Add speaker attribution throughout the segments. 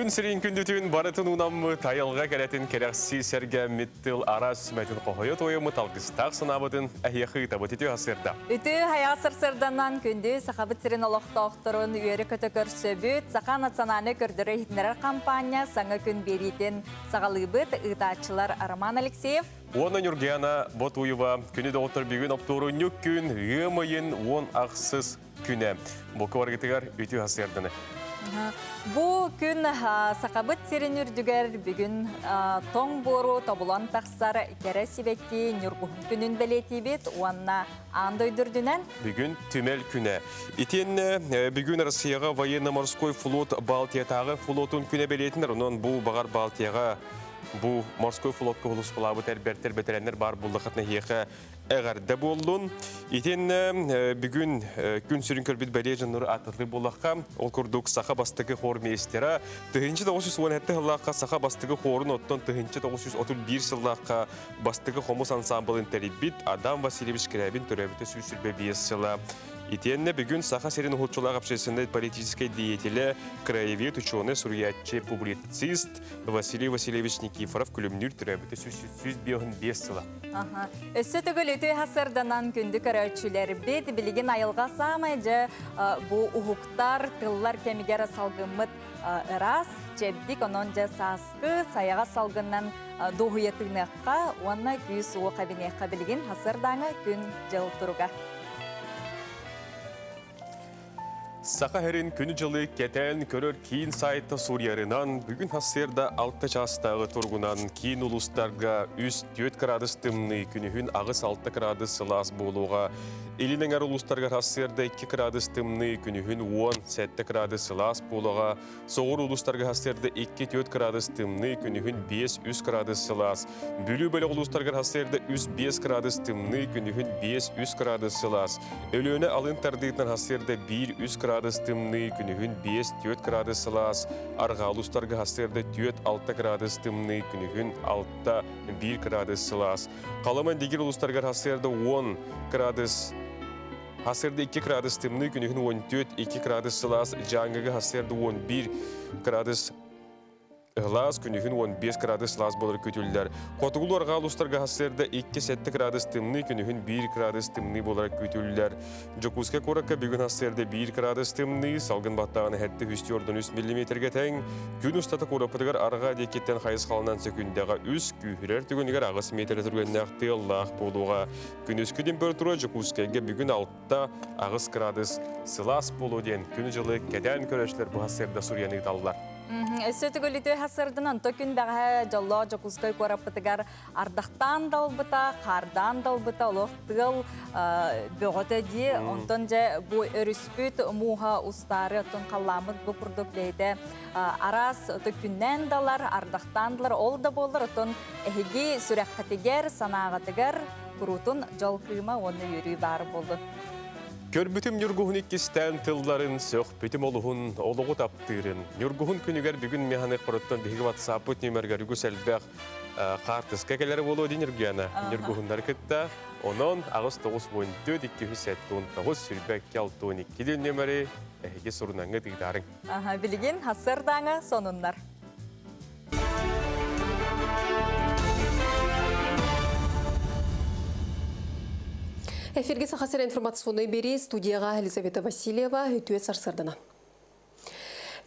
Speaker 1: Күн сирин күндүтүн барытын унаммы тайылға кәлетін керекси сәрге миттыл арас мәтін қоғойы тойымы талғыстақ сынабытын әйеқи табыт еті асырда.
Speaker 2: Үті хаясыр сырданан күнді сақабыт сирин олықтауқтырын үйері көті көрсөбіт, Сақа национальны көрдірі хитнерер кампания саңа күн беретін сағалыбыт ұйтачылар Роман Алексеев.
Speaker 1: Оны Нюргиана Ботуева күні доғытыр бүгін оптуыры нүк күн ғымайын он ақсыз күні. Бұл көваргетігер үті асырдыны.
Speaker 2: Бу күн сақабыт сирин үрдігер бүгін тоң бору табулан тақсар кәрі сибекки нүргуғын күнін бәлеті бет, уанна андойдырдынан.
Speaker 1: Бүгін түмел күні. Итен бүгін Россияға военно-морской флот Балтиятағы флотын күні бәлетінер. Онын бұл бағар Балтияға бұл морской флотқа ұлыс қылабы тәрбәртер бәтірәнер бар бұлдықытны еқі әғарды болуын. Итен бүгін күн сүрін көрбет бәлежін нұры атылы болаққа ол күрдік сақа бастығы қор мейістері. 1917 ғылаққа сақа бастығы қорын оттан 1931 сылаққа бастығы қомыс ансамблын тәрібіт Адам Васильевич Крябин түрәбіті сүрбе 5 сылы. Итенне бүгін сақа серин ұлтшылар общественной политической деятелі краевед ученый сурьятчы публицист Василий Васильевич Никифоров күлімнір түрәбіті сүз беғын 5 сылы.
Speaker 2: Өссі түгіл өті хасырданан күнді көрәтшілер бет білген айылға самайжы бұл ұғықтар тыллар кемігер салғымыт ырас жебдік ононжа сасқы саяға салғыннан доғыятығынаққа онына күй суы қабинеққа білген хасырдаңы күн жыл тұруға.
Speaker 1: Сақа әрін күні жылы кетән көрір кейін сайты Сурьярынан бүгін хасырда 6 жастағы тұрғынан кейін ұлыстарға үз 4 градус тымны күнігін ағыс 6 градус сылас болуға. Елінің әр ұлыстарға хасырда 2 градус тымны күнігін 10-7 градус сылас болуға. Соғыр ұлыстарға хасырда 2-4 градус тымны күнігін 5-3 градус сылас. Бүлі бөлі ұлыстарға хасырда 5 градус тымны күнігін 5-3 градус сылас. Өліні алын тардығынан хасырда 1-3 градус тымны күнігін 5-4 градус сылас. Арға ұлыстарға хасырда 4-6 градус тымны күнігін 6-1 градус сылас. Қаламан дегер ұлыстарға хасырда 10 градус Хасырда 2 градус тымны күнігін 14-2 градус сылас, жаңғығы хасырда 11 градус Глаз күнігін 15 градус лаз болыр көтілдер. Қотығыл орға ұлыстарға хасырда 2-7 градус тымны күнігін 1 градус тымны болар көтілдер. Жокузка қораққа бүгін хасырда 1 градус тымны, салғын баттағаны әтті 3-3 мм-ге тәң. Күн ұстаты қорапыдығар арға декеттен қайыз қалынан сөкіндегі үз күйірер түгінігер ағыс метр түргенне ақты Аллах болуға. Күн үскі температура Жокузкаға бүгін 6 ағыс градус сылас болу ден. Күн жылы кәдән көрәшілер бұл хасырда Сурьяны талылар.
Speaker 2: Өсі түгіліті хасырдынан төкін бәғі жолы Жокузкай көрапытығар ардақтан далбыта, қардан далбыта, олықтығыл бөғіті де, онтан жа бұл өріспіт мұға ұстары тұн қаламыд бұл күрдік дейді. Арас төкіннен далар, ардақтан далар, ол да болыр, тұн әхеге сүрәққатігер, санағатығар, күрутын жол қиыма оны үйрі бар болды.
Speaker 1: Көрбүтім Нюргуғын иккістен тылларын сөқ бүтім олығын олығы таптырын. Нюргуғын күнігер бүгін механик бұрыттан бігі ватсапыт немергер үгіс әлбәқ қартыз кәкелері болу дейін Нюргияна. Нюргуғындар күтті. Онын ағыз 9-4-2-7-9 сүрбәк кәлтуын 2 немері әйге сұрынаңы дегдарың.
Speaker 2: Білген хасырдаңы сонындар.
Speaker 3: Эфирге сақасыр информационный бері студияға Елизавета Васильева үтует сарсырдына.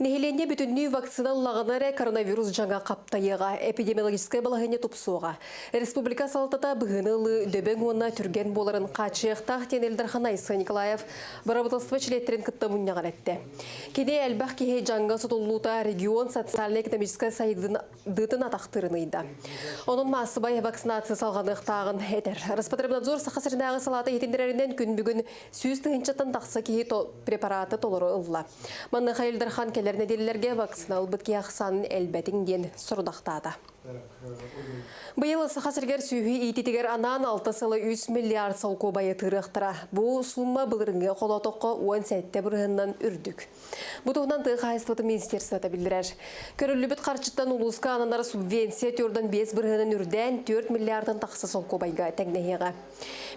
Speaker 3: Нехеленде бүтінні вакцина лағанары коронавирус жаңа қаптайыға эпидемиологическая балағыне топсуға. Республика салтата бұғынылы дөбен онына түрген боларын қачықтақ тенелдір Айса Николаев барабытылсыва чилеттерін күтті мұннаған әтті. Кене әлбәқ кеге жаңға сұтылуыта регион социально-экономическая сайдың дытын атақтырыныйды. Оның масыбай вакцинация салғанықтағын әдір. Роспотребнадзор сақасырындағы салаты етендерерінен күн бүгін сүйіз тұхынчаттан тақсы кеге препараты толыры ұлла. Манны Қайылдырхан келеріне делілерге вакцинал бұтке ақсанын әлбәтің ден сұрдақтады. Быйыл сахасыргер сүйі ититигер анан 6,3 миллиард солко байы тырықтыра. Бу сумма былырыңы қолотоққа 10 сәтті бұрғыннан үрдік. Бұ туғынан тығы қайыстыты министерствата білдірер. Көрілі қарчыттан улуска ананар субвенция түрден 5 бұрғынын үрден 4 миллиардын тақсы солко байға тәңнеғеға.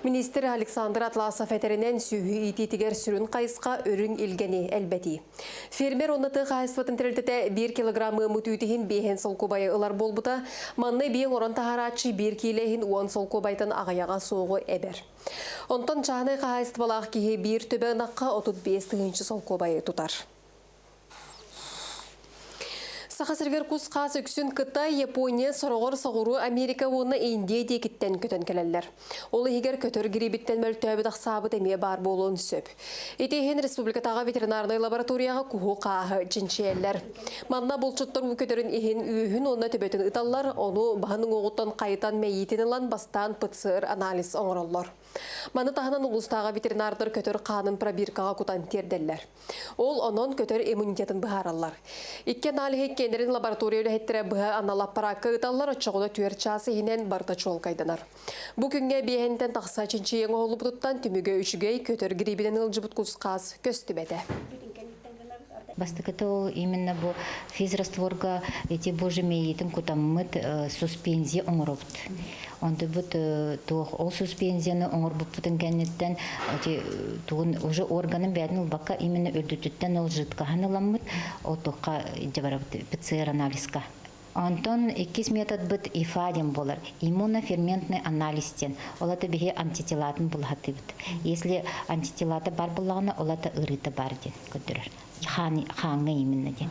Speaker 3: Министр Александр Атласов әтерінен сүйі ититигер сүрін қайысқа өрін илгені әлбәті. Фермер онаты қайыстытын тірілтіті 1 килограммы мұтүйтігін бейхен солко байы ылар болбыта, манны бейін орын тахарачы 1 килейін 10 солко байтын ағаяға соғы әбер. Онтан чағаны қайысты балақ кейі 1 төбе наққа 35 тығыншы солко байы тұтар. Сахасыргер кус қас үксін Қытай, Япония, Сорогор, Сағыру, Америка оны Индия декіттен көтен келелер. Олы егер көтір гирибиттен мөлтөбі дақсабы деме бар болуын сөп. Етейхен республикатаға ветеринарный лабораторияға куху қағы жіншелер. Манна болчыттар көтерін ехен үйін оны төбетін ыталар, оны бағының оғыттан қайытан мәйетін алан бастан пытсыр анализ оңыралар. Маны тағынан ұлыстаға ветеринардар көтір қанын пробиркаға кутан терделер. Ол онон көтір иммунитетін бұхаралар. Иккен алихек кендерін лаборатория өліхеттірі бұға аналап параққа ұталар ұчығыда түйер часы енен барда чол қайданар. Бүгінге бейхенден тақса чинчи ең оғылы бұдыттан түміге үшігей көтір грибінен ұлжыбыт құсқаз көсті бәді.
Speaker 4: Бастыкыты ол именно бу физрастворга эти божемейтин кутаммыт суспензия оңорбут. Онды бут ол суспензияны оңорбут бутын кеннеттен тугун уже органын бәдін бакка именно өлдүтүттен ол жыткаһын ыламмыт, ол тоққа жабарабыт ПЦР анализка. Антон 2 метод бит ифадем болар. Иммуноферментный анализтен. Олата беге антителатын булхатыбыт. Если антителаты бар буллагына, олата ырыты бар ден көтөрөр. Хаңы именно ден.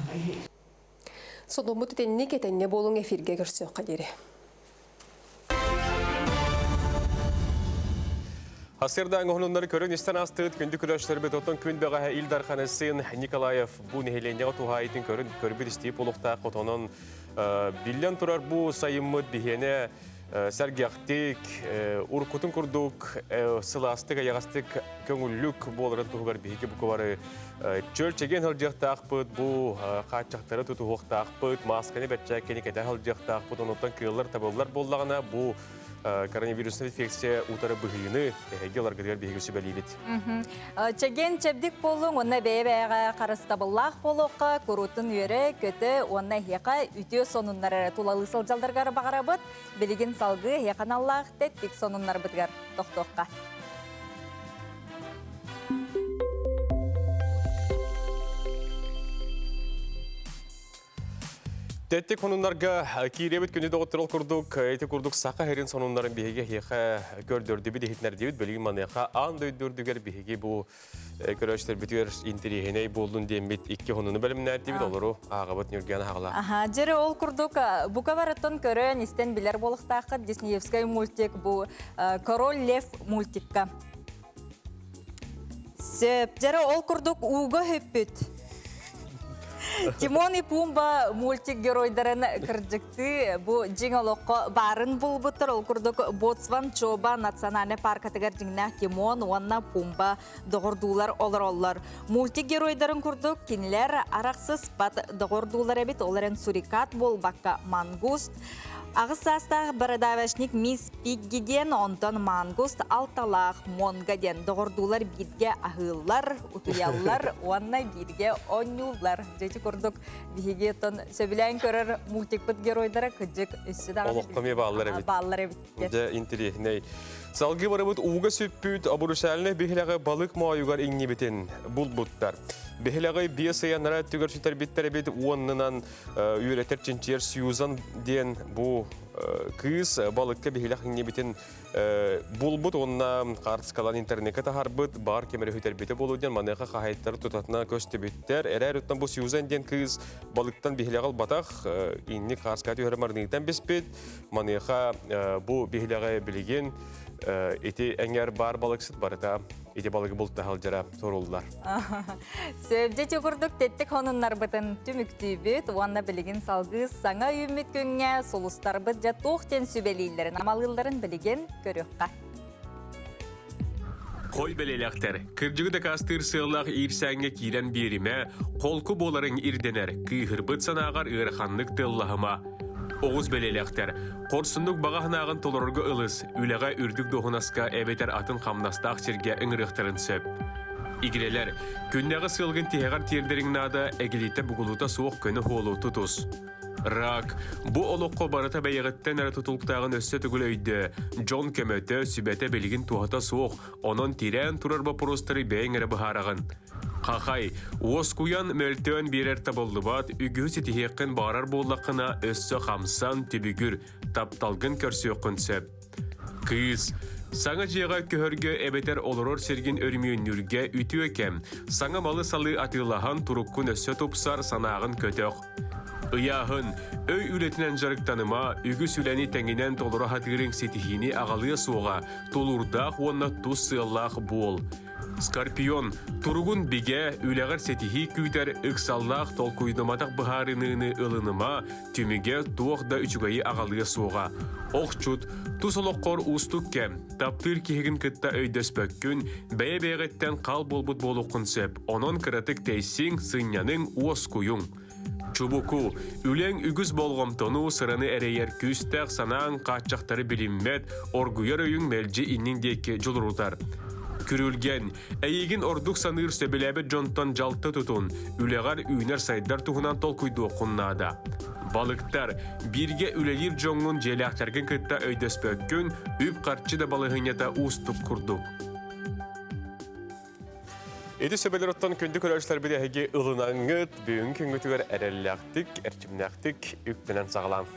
Speaker 3: Содомут тенне кетенне болуң эфирге көрсөк кадери.
Speaker 1: Асырдан ғонлары көрін істен астыд күнді күрәштербі тұтын күндіға Илдар Ханесин Николаев бұ нехеленеға туғайтын көрбір істейіп олықта қотонын білден тұрар бұ сайыммыд бігені сәргяқтик, ұрқытын күрдік, сыластық, аяғастық көңіллік болырын тұғығар бігі бұқы бары чөлчеген ғылжақтақ бұд, бұ қатшақтары тұтуғықтақ бұд, масканы бәтчәкені кәді ғылжақтақ бұд, онықтан күйілер табылар болдағына бұ коронавирусный инфекция утары бұғыны гелар гыдыр бейгі сөбәлейбет.
Speaker 2: Чеген чәбдік болуң, онна бәйбәйға қарыстабыллақ болуққа, көрутын үйері, көті, онна хеқа үтіе сонынлары тулалы сылжалдырғары бағарабыд, білеген салғы хеқан Аллах тәттік сонынлар бұдғар тоқтоққа.
Speaker 1: Тәтті конунларға кейребет күнді доғыттырыл күрдік, әйті күрдік сақа әрін сонунларын бейге еқа көрдірді бі дехетінер дебет, білген манеқа аңды өйдірдігер бейге бұл көрәштер бітер интерегеней болдың дембет 2 конуны бәлімінер дебет олыру ағабыт нүргені ағыла.
Speaker 2: Жері ол күрдік бұқа барыттың көрін істен білер болықтақы Диснеевскай мультик бұл Король Лев мультикка. Жері ол күрдік уға хөппіт. Тимон и Пумба мультик геройдарын кырдыкты бу жиңолокко барын булбуттар ол курдук Ботсван Чоба национальный паркатыгар жиңнах Тимон уанна Пумба догордуулар олар. Мультик геройдарын курдук кинилер араксыз пат догордуулар эбит оларын сурикат болбакка мангуст. Ағыз састағы барадавашник Мисс Пиггиден, онтон мангуст алталақ монгаден. Доғырдулар бирге ағылар, ұтыялар, уанна бирге оңюлар. Жеті көрдік бейге тон сөбіләйін көрір мультик бұд геройдары күджік үсі дағы.
Speaker 1: Олыққаме баллар әбіт.
Speaker 2: Баллар әбіт.
Speaker 1: Де интерегеней. Салғы бары бұд уға сөппіт, абурышалыны бейхіліғі балық мауыгар еңне бітін бұлбұттар. Бехилagay biyasıyanlara tüger süter bittere bit uanından üreter çinçer suyuzan diyen bu kız balıkta behilag ne bitin bulbut onna karts kalan internete taharbıt bar kemeri hüter bite bolu diyen maneka kahayetleri tutatına köste bitter erer uttan bu suyuzan diyen kız balıktan behilagal batak inni karts katı hörmarnıktan bispit maneka bu behilagay bilgen eti enger bar balıksıt barata eti balığı bulutta halcara soruldular.
Speaker 2: Сөбдеті күрдік теттік хонынлар бұтын түміктүйбіт, уанна білеген салғы саңа үміт күнге солыстар бұт жа тоқтен сөбелейлерін, амалыларын білеген көріққа.
Speaker 1: Қой белелектер, кіржігі кастыр сылақ ирсәңге кейлен беріме, қолқы боларын ирденер, күйгір бұт санағар ұйырханлық тыллағыма. оғыз белелектер. Қорсындық бағахнағын толырғы ылыс, үлеға үрдік доғынаска әбетер атын қамнастақ серге ыңырықтырын сөп. Игрелер, күннәғы сылғын тиғар тиердерің нада әгелетті бұғылута соқ көні қолу тұтус. Рак, бұ олыққо барыта бәйіғіттен әрі тұтылықтағын өссі түгіл өйді. Джон көмөті сүбәті белгін туғата соқ, онын тирән тұрар бапырыстыры бәйін әрі бұхарағын. Қақай, оскуян мөлтөн берер табылдыбат, үгіз етихеқін барар боллақына өссі қамсан түбігір, тапталғын көрсі өқінсіп. Кыз, саңа жеға көхөргө әбетер олырор серген өрмүйін нүрге үті өкем, саңа малы салы атылахан тұрыққын өссі тұпсар санағын көтөқ. Ыяғын, өй үлетінен жарықтаныма, үгі сүләні тәңінен толыра хатырың сетихini ағалыя суға, толурдақ онна тұс сыяллақ бол. Скорпион, тургун биге үләгәр сетихи күйтер ыксаллах толкуйдыматак бахарыныны ылыныма түміге туох да үчүгайы ағалыя суға. Оқчут, тусолоққор устуккем, таптыр кегін кытта өйдөспөккүн, бәйе-бәйгеттен қал болбут болуқын сөп, онон кыратык тейсин сыньяның уоскуюң. Чубуку, үлең үгіз болғымтону сыраны әрейер күстәқ санаң қатчақтары біліммет, оргуяр өйің мәлжі иннің деке жолырутар. Күрілген, әйегін ордук саныр сөбіләбі жонтон жалты тұтун, үлеғар үйнер сайдар тұхынан тол күйді оқыннада. Балықтар, бірге үлелер жоңын желяқтаргын кытта өйдөспөккүн, үп қарчы да балығынята уступ күрдік. Эти сөбелер оттан күнді көрәшілер біде әге ылынаңыт, бүгін күнгітігер әрәліяқтік, әрчімнәқтік, үкпінен сағылам.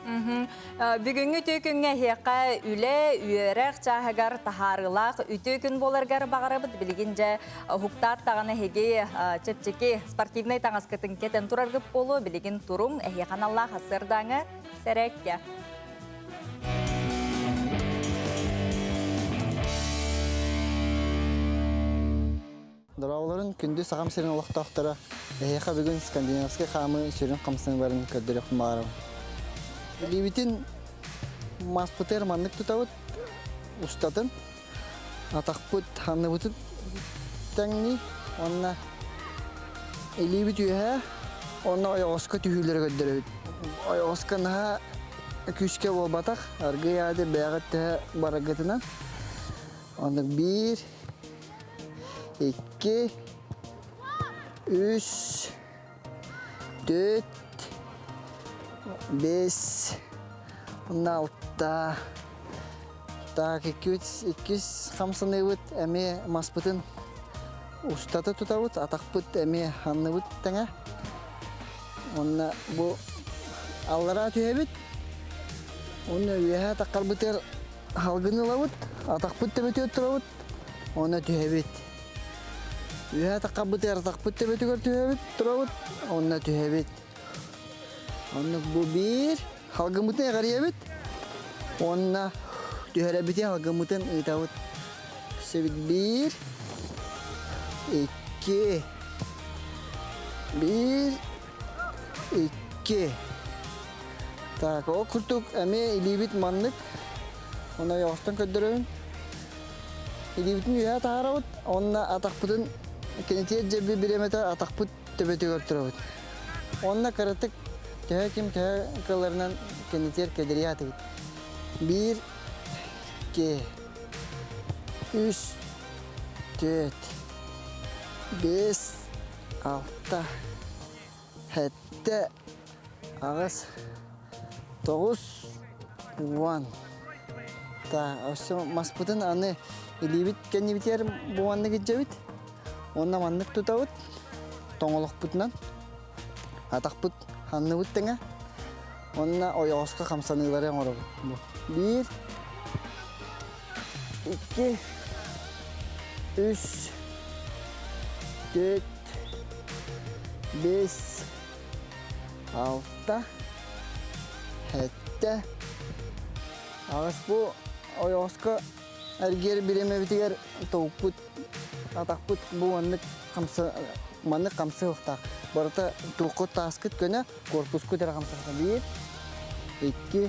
Speaker 2: Бүгінгі түйкінге хеқа үлі, үйерек чағығар тахарылақ, үтүйкін боларғар бағарабыд білігінже хуқтат тағаны хеге чепчеке спортивный таңаскытын кетін тұрарғып болу білігін тұрым әхеқан Аллах асырдаңы сәрәкке.
Speaker 5: Дырауларын күнді сағам серін олықтақтара, әйеқа бүгін скандинавский қамы сүрін қамсының бәрін көддірек мағарам. Левитин маспытер маннық тұтауыт, ұстатын, атақпыт ханны бұтып тәңні, онына левит үйе, онына ойоғысқа түйілері көддірек. Ойоғысқа наға күшке бол батақ, арғы яды бәғат тәе барағытынан. Онына 1, 2, 3, 4, 5, 6. Так, 2 қамсыны өт, әме маспытын ұстаты тұтауыт, атақпыт әме ханны өт тәңе. Онна бұл аллара түйебіт. Онна үйеға таққар бұтер халғыны лауыт, атақпыт тәбеті өттірауыт. Онна түйебіт. Үйе таққабыт әртақпыт тәбетігер түйебіт, тұрауыт, онына түйебіт. Онына бұл 1, халғымытын әғариебіт, онына түйеребіте халғымытын ұйтауыт. Сөбіт 1, 2, 1, 2. Так, о күртік әме илебіт маннық, онына яғыстан көддірін. Илебітін үйе тағарауыт, онына атақпытын кенетер жебі біреметі атақпыт төбеті көрттірауыт. Онына қаратық төе кем төе кыларынан кенетер кедірі атығыт. 1, 2, 3, 4, 5, 6, 7, ағыз, 9, 10. Осы маспытын аны илебіт кәнебітер бұғанны кетжебіт. Онна маннық тұтауыт, тоңылық бұтынан, атақ бұт ханны бұт тәңе. Онна ойоғысқа қамсанылары оңыры бұ. 1, 2, 3, 4, 5, 6, 7. Ағыз бұ ойоғысқа әргер біреме бітігер тоғып бұт. Атақпыт бұл маннық қамсы ұқтақ. Барыта тұқыт тасқыт көне корпус көтері қамсақта. 1, 2,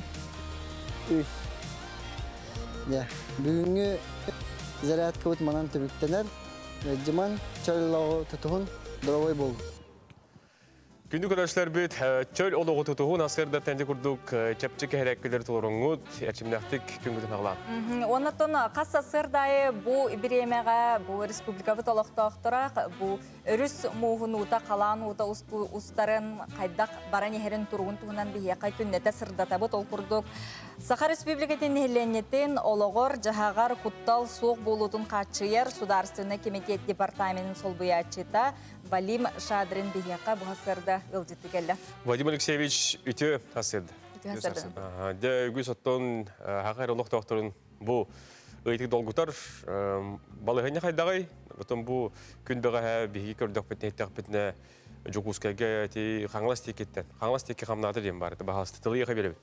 Speaker 5: 3. Бүгінгі заряд көбіт манан түбіктенер. Жыман чайлауы тұтығын дұровай болды.
Speaker 1: Күнді көрәшілер бүт, чөл олығы тұтуғын асырда тәнді күрдік чәпчі кәрәккілер тұлырыңғыд, әрчімнәқтік күнгідің ағылан.
Speaker 2: Оннаттон қас асырдайы бұл біремеға, бұл республика бұт олықтақтырақ, бұл өріс мұғын ұта, қалан ұта ұстарын қайдақ баран ехерін тұрғын тұғынан бейе қай күннеті сырдата бұт ол күрдік. Саха республикатын нехленнетін олығыр жағағар құттал соқ болудың қатшыер Сударственный комитет департаментін сол бұячыта Валим Шадрин бейеқа бұл асырда ылжыты келі.
Speaker 1: Вадим Алексеевич үті асырды.
Speaker 2: Үті асырды.
Speaker 1: Де үгіз оттон хақайр олық тоқтырын бұл өйтік долгутар балығыне қайдағай. Бұтын бұл күн бұға бейгі көрдік бітіне еттіқ бітіне жүгускайға қаңлас текеттен. Қаңлас текке қамнады дем бар. Бағалысты тылы еқі беребет.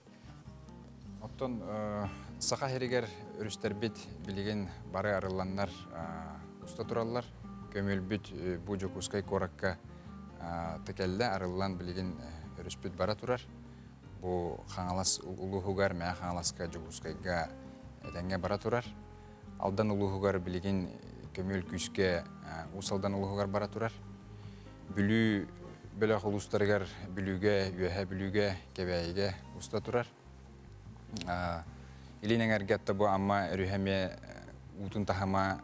Speaker 6: Оттон сақа херигер үрістер бет білеген бары арыланнар ұста тұралар. Көмел бүт бұ жүгускай коракка текелді арылан білеген үріс бүт бара тұрар. Бұ қаңалас ұлығығар мәя қаңаласқа жүгускайға әдәңге бара тұрар. Алдан ұлығығар білеген көмел күске ұсалдан ұлығығар бара тұрар. Бүлі бөліқ ұлыстарығар бүліге, үйәе бүліге, кебәйге ұста тұрар. Илинен әргетті бұ амма үріхәме ұтын тахама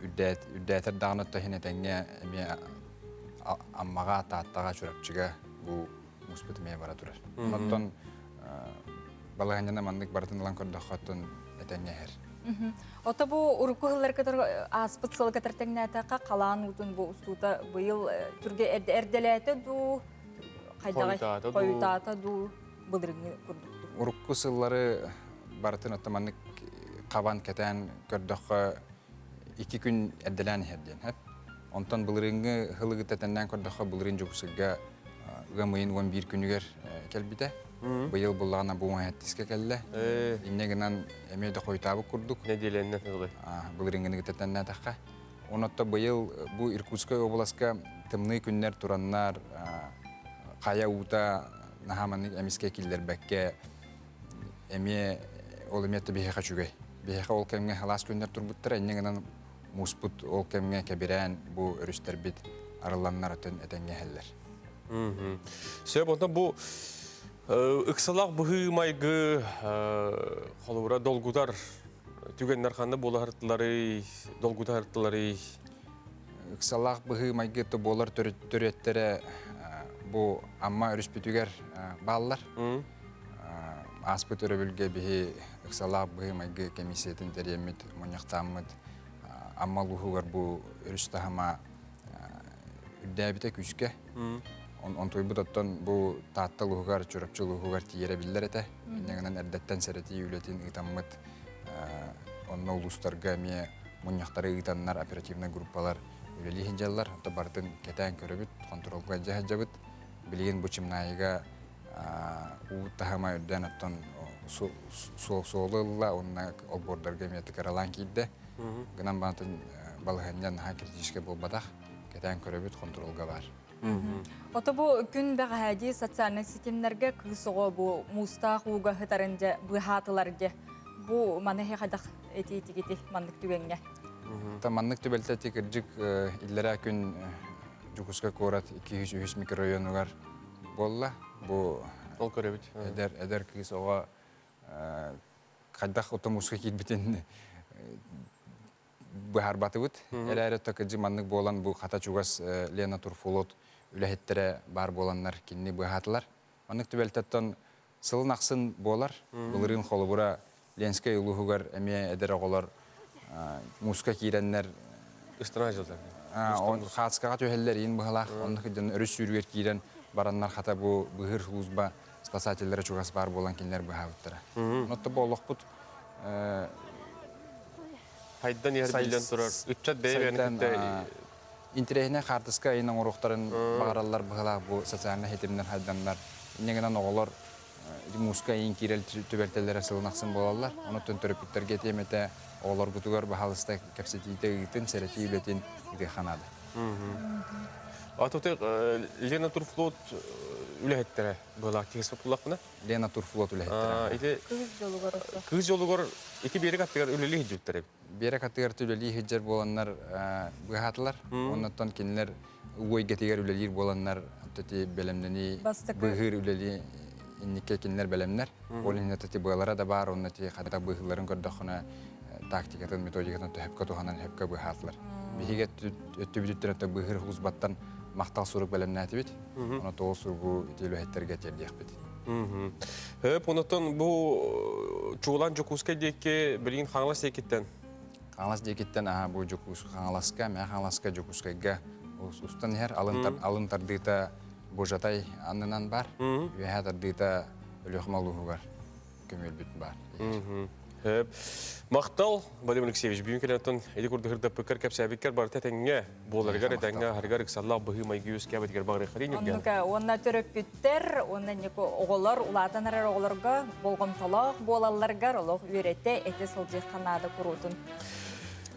Speaker 6: үддәтір дағынытта хене тәңге әме аммаға таттаға чүрәпчіға бұ мұспетіме бара тұрар. Оттон балағанjana мандық бартын ұлан көрді қоттын әтәңге әр.
Speaker 2: Ота бұ ұрыққығылар кәтір аспыт сылы кәтір тәңне әтәқа қалан ұтын бұ ұстуыта бұйыл түрге әрделәті ду қайдағай қойытата ду бұлырыңы көрдік.
Speaker 6: Урукку сыллары бартын оттаманнык қабан кәтән көрдіққа 2 күн әдделән херден. Онтан бұлырыңы хылығы тәтәндән көрдіққа бұлырын жүгісіға ғамайын 11 күнігер кәлбіде. Бұйыл бұлағына бұуын әттіске кәлі. Иннегінен әмейді қойтабы күрдік.
Speaker 1: Не дейләннен ұлы?
Speaker 6: Бұлырыңыны тәтәндән таққа. Онатта бұйыл бұ Иркутскай обласқа тымны күннер тұраннар қая ұута нахаманник әміске келдер бәкке әме ол әметті бейхеқа чүгей. Бейхеқа ол кәмге халас күндер тұрбыттыр, әннегінен мұспыт ол кәмге кәбірән бұ өрістер бит арыланнар өтін әтәнге әллер.
Speaker 1: Сөйіп, онтан бұ ұқсалақ бұғы майғы қолуыра долгутар түгеннер қанды болы ғырттылары, долгутар ғырттылары?
Speaker 6: Ұқсалақ бұғы майғы болар түреттері бұ амма өріспетігер балылар. Аспыт өрөбілге бігі ұқсалақ бұғы майғы комиссиятын дәремет, мұнияқтамыд, амма лұғығар бұ өрістағыма үрдәбіте күшке. Он бұд оттан бұ таатта лұғығар, чөрапчы лұғығар тиері білдер әті. Енегінен әрдеттен сәрәті үйлетін ұйтамыд, онна ұлыстарға ме мұнияқтары ұйтаннар оперативный группалар үлелі хенжалар. Бардың кәтән көрібіт, контролға жәжабыт. Білген бұчымнайыға ұғыттағыма үрден оттан соғылыла, онына олбордарға меті қаралан кейді. Гынан бағытын балығаннан наға критическе болбадақ, кәтән көрібіт контролға бар.
Speaker 2: Ота бұ күн бәғәді социальный системлерге күсіғі бұ мұста қуға ғытарынжа бұғатыларды. Бұ манығы қадақ әті-әті мандық түгенге.
Speaker 6: Мандық түбәлті текіржік иллера күн жүгісқа қорат 200 микрорайонығар болла.
Speaker 1: Ол көребіт.
Speaker 6: Әдер күйіс оға қадақ отомусқа кетбітін бұхар баты бұд. Әлі тәкіржі мандық болан бұл қата чуғас Лена Турфолот үләхеттері бар боланлар кенне бұхатылар. Мандық түбәлтеттен сылын ақсын болар. Бұлырын қолы бұра Ленскай ұлығығар әме әдер оғылар мұсқа кейренлер
Speaker 1: Үстіна жылдар.
Speaker 6: Қатысқаға төхелілер ең бұғалақ. Онық үден үріс сүйрігер кейрен баранлар қата бұл бұғыр ұлызба спасательлері чуғас бар болан кенлер бұғавыттыра. Нотты бұл олық бұд
Speaker 1: Хайдан ер билен тұрар. Үтчат бәйбәні күтті.
Speaker 6: Интерехіне қартысқа айынан ұрықтарын бағаралар бұғалақ бұл социальный хетімдер хайданлар. Инегінен оғылар мұсқа ең кейрел түбәлтелері сылынақсын болалар. Оны түн түріпіктерге теметі оғылар бұтығар бағалысты кәпсетейті үйтін, сәрәті үйлетін үйтін қанады.
Speaker 1: Атотек Лена Турфлот үләһеттәре булак тигез булак буна.
Speaker 6: Лена Турфлот үләһеттәре.
Speaker 1: Ите кыз жолу гор ики берек аттыгар үлеле хиҗүттәре.
Speaker 6: Берек аттыгар үлеле хиҗәр булганнар быһатлар. Оннан кинләр уой гетигер үлелир боланнар төти белемнени
Speaker 2: Бастыкы.
Speaker 6: быгыр үлели иннике кинлер белемнер. Ол инне төти былара да бар, онна ти хата быгыларын көрдөкөнө тактикатын, методикатын төһөпкө туханан хөпкө быхатлар. Биһиге өттүбүттөр тө быгыр хузбаттан мактал сурук белемнәти бит. Аны тоол сургу итилүү хеттерге тердиек бит.
Speaker 1: Понотон бу чуулан жокуска деке билин хаңлас екеттен.
Speaker 6: Хаңлас декеттен бу жокус хаңласка, мә хаңласка жокускайга устан хер алынтардыта божатай аннынан бар. Үһәдәрдыта өлөхмалугар көмөл бит бар.
Speaker 1: Мақтал, Владимир Алексеевич, бүгін келетін әйді көрдіғырда пікір кәпсәбеккер бар тәтәңе боларғар әтәңе харғар ұқсаллақ бұғы майгүйіз кәбетгер бағыры қарин үрген.
Speaker 2: Онна төрөппүттер, онна неко оғылар, улатан арар оғыларға болғым талақ болаларғар, олық үйретті әті сылжық қанады құрутын.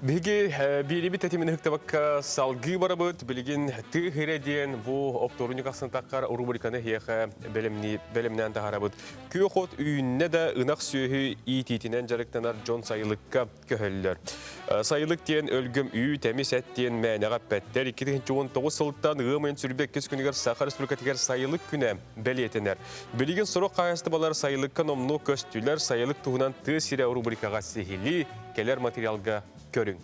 Speaker 1: Биги бириби тетимин хыктабакка салгы барабыт, билигин ты хиреден бу опторуник аксантаккар рубриканы хияха белемнен тахарабыт. Күй хот үйінне да ынақ сүйі ититинен жарықтанар Джон Сайылыкка көхеллер. Сайылык тен өлгім үй тәмес әттен мәнеға пәттер 2019 сылттан ғымын сүрбек кес күнігер Сахар Республикатигер Сайылык күні бәлетінер. Білеген сұрық қайысты балар Сайылыкка номну көстүлер Сайылык туғынан ты сиря рубрикаға сихили келер материалға көрің.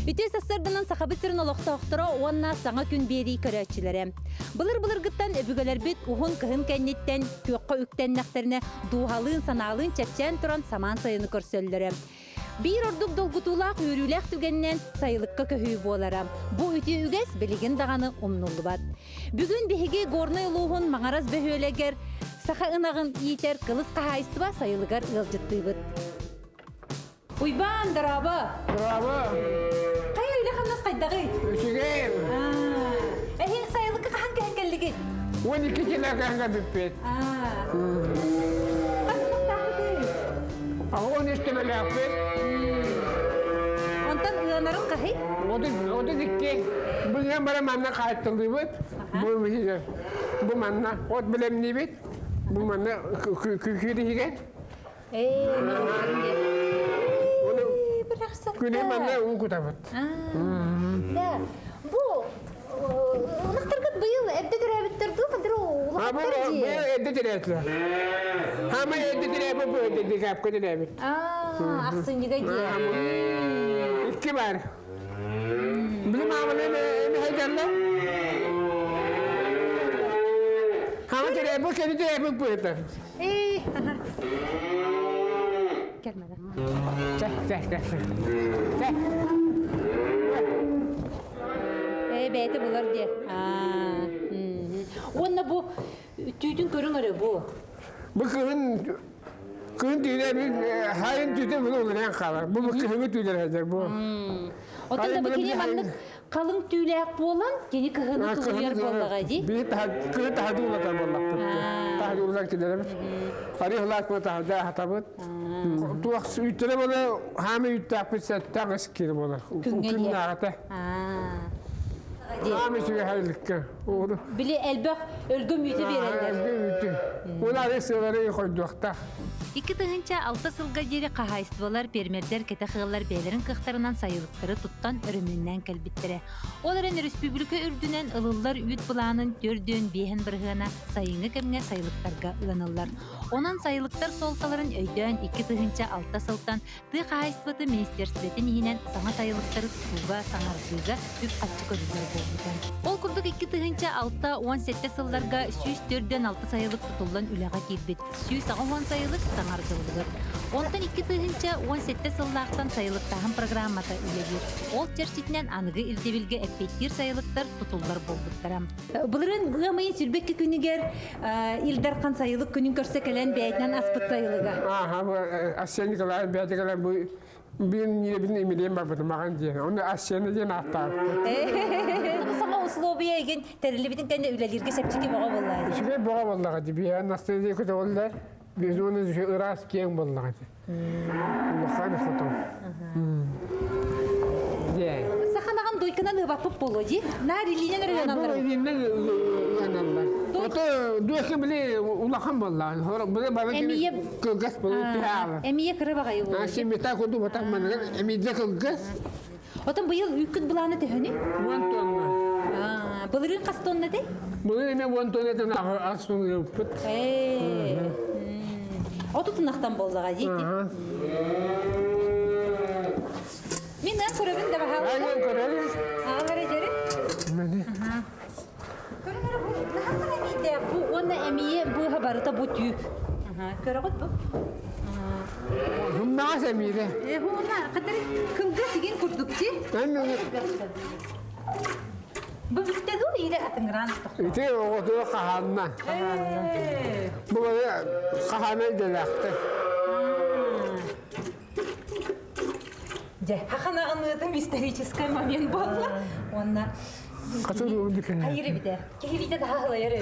Speaker 7: Үтес сасырдынан сақабыттырын олықтауқтыра оңна саңа күн бері көрәтшілері. Бұлыр гыттан өбігілер бүт ұғын кығын кәннеттен көққа үктеннәқтеріне дуғалын саналын чәпчән тұран саман сайыны көрсөллері. Bir orduk dolgutulaq yürüylək tügəndən sayılıqqa köhüy bolara. Bu üti ügəs bilgin dağını umnullu bat. Bugün bihigi gornay luğun mağaraz behöleger, sağa ınağın iyiter kılız qahaystıba sayılıgar ılcıttı bıt. Uyban, daraba.
Speaker 8: Bravo.
Speaker 7: Qay öyle xannas qaydağı?
Speaker 8: Üçüge.
Speaker 7: Ehin sayılıqqa qahan kəhkəlligi?
Speaker 8: 12 kilogramga büppet. Ağın üstüme lafet.
Speaker 7: Ondan ıyanarın qahi?
Speaker 8: O da dikti. Bugün bana manna kayıttıldı bit. Bu manna. Ot bilemni bit. Bu manna kükürü higen. Küne manna un kutabıt.
Speaker 7: Bu Naqtarqat bıyıl evde dirəbittirdi, qadir o
Speaker 8: Ha bu evde diretler. Ama evde diret bu evde dikap diret.
Speaker 7: Aqsıngiga diye.
Speaker 8: İki var. Bizim ağabeyim ne haydarlar? Ama diret bu kendi diret bu evde.
Speaker 7: Gelmeden.
Speaker 8: Gel.
Speaker 7: Beyti bular diye. Onna bu tüydün körün arı bu.
Speaker 8: Bu kığın tüyler bir hayın tüyler bunu olarak kalır. Bu kığını tüyler hazır bu.
Speaker 7: Otan da bakine manlık kalın tüyler bolan geni kığını kığıyar bollağa di.
Speaker 8: Bir kığın tahadı ulatan bollak. Tahadı ulatan kilerim. Arı hılat mı tahadı hatabıt. Tuğak ütüre bola hami ütüapıt setten ıskiri bolar. Kığın ağata. Hami süre hayırlıkka.
Speaker 7: Bili elbaq ölgüm yütü verenler.
Speaker 8: Onlar sığları koydukta.
Speaker 7: İki tığınca altı sılga jeri qahaystıvalar permerder kete xığılar beylerin kıxtarından sayılıkları tuttan örümünden kelbittere. Olaren Respublika ürdünen ılıllar üyüt bulağının dördüğün behen bırğına sayını kemine sayılıklarga ılanırlar. Onan sayılıklar soltaların öydön iki tığınca altta sıltan tığ qahaystıvatı ministersvetin ihinen sana sayılıkları tutuğa sanargıga üp açık ödüler boldudan. Ol kurduk iki tığınca altta 17 sıllarga süs dördön altı sayılık tutullan ülağa kirbit. Süs ağa 10 sayılık sanargılıdır. Ondan iki tığınca 17 sıllardan sayılık tağın programmata üledir. Ol çerçitinen anıgı ildebilge epettir sayılıklar tutullar bolduktaram. Bulurun bıgamayın sürbekki günüger ildarkan sayılık günün körsekelen beytinden aspıt sayılıga.
Speaker 8: Aha bu asyenlikler, beytikler bu bir imiliyim babıdı mağan diye. Onu asyenli diye nahtar.
Speaker 7: Sana uslubiye egin terili bitin kendi ülelirge sepçiki bağa vallahi.
Speaker 8: Şükrü bağa vallahi diye. Bir nasıl diye kötü oldular. Biz onu Irak kiyen vallahi diye. Allah'ın foto. Diye.
Speaker 7: Sakanagan doykana ıvapıp bolu di. Nariliğine
Speaker 8: Bu
Speaker 7: röyanallarım.
Speaker 8: evinden uyanarlar. Oto дуэхэ биле улахан болла. Биле бара
Speaker 7: Эмие-
Speaker 8: кылгас болу тиһаалар.
Speaker 7: Эмие кыры багайы ол.
Speaker 8: Симмета коду батак манаган эмидзе кылгас.
Speaker 7: Отон быйыл үккүт буланы төһөнү.
Speaker 8: Вантонна.
Speaker 7: Былырын кастонна де?
Speaker 8: Бұл еме вантоннетен астон өппіт.
Speaker 7: Оту тынақтан болдыға дейті. Мен әр көребін де бағалы.
Speaker 8: Айын көрелі.
Speaker 7: Ағары жері?
Speaker 8: Мәне.
Speaker 7: Көрі бұл нағақыра мейді. Бұл оны әмейе бұға барыта бұл түйіп. Көрі ғыт бұл?
Speaker 8: Хымнағас әмейді.
Speaker 7: Бұл оны қыдыр күнгі сеген күрдікте. Бұл бүттеді ол елі атыңыран.
Speaker 8: Ите оғытуы қағанына. Бұл қағаны деләқті.
Speaker 7: Хақанағын өтім исторический момент болды. Онна...
Speaker 8: Қатыр өңді кәне.
Speaker 7: Қайыры біде. Кехелейді дағылы әрі.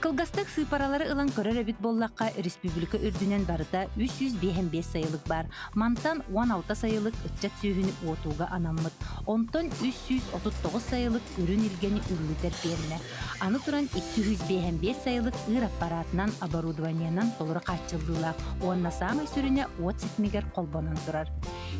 Speaker 7: Кылгастык сыйпаралары ылан көрөр эбит боллакка республика үрдүнен барыта 355 сайылык бар. Мантан 16 сайылык ытчат сүйүнү отууга анаммыт. Онтон 339 сайылык үрүн илгени үрлүтер берме. Аны туран 255 сайылык ыр аппаратынан оборудованиянан толура качылдыла. Онна самый сүрүнө от ситмигер колбонон турар.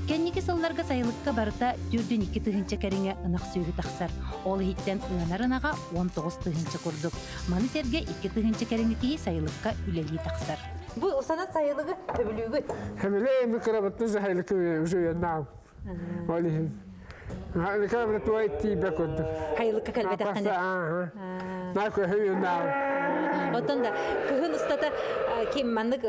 Speaker 7: Кенники салларга сайылыкка барыта 4-2 тыгынча кәриңе ынак сүйүгү таксар. Ол хиттен ынарынага 19 тыгынча курдук. Маны серге 2 тыгынча кәриңеки сайылыкка үлели таксар. Бу санат сайылыгы өбүлүгүт.
Speaker 8: Хемеле микробатты захайлыкы уже нау. Олихим. Микробатты уайти бекодды.
Speaker 7: Хайылыкка калбете кана.
Speaker 8: Нако хүйі нау.
Speaker 7: Отонда кыһын устата кем маннык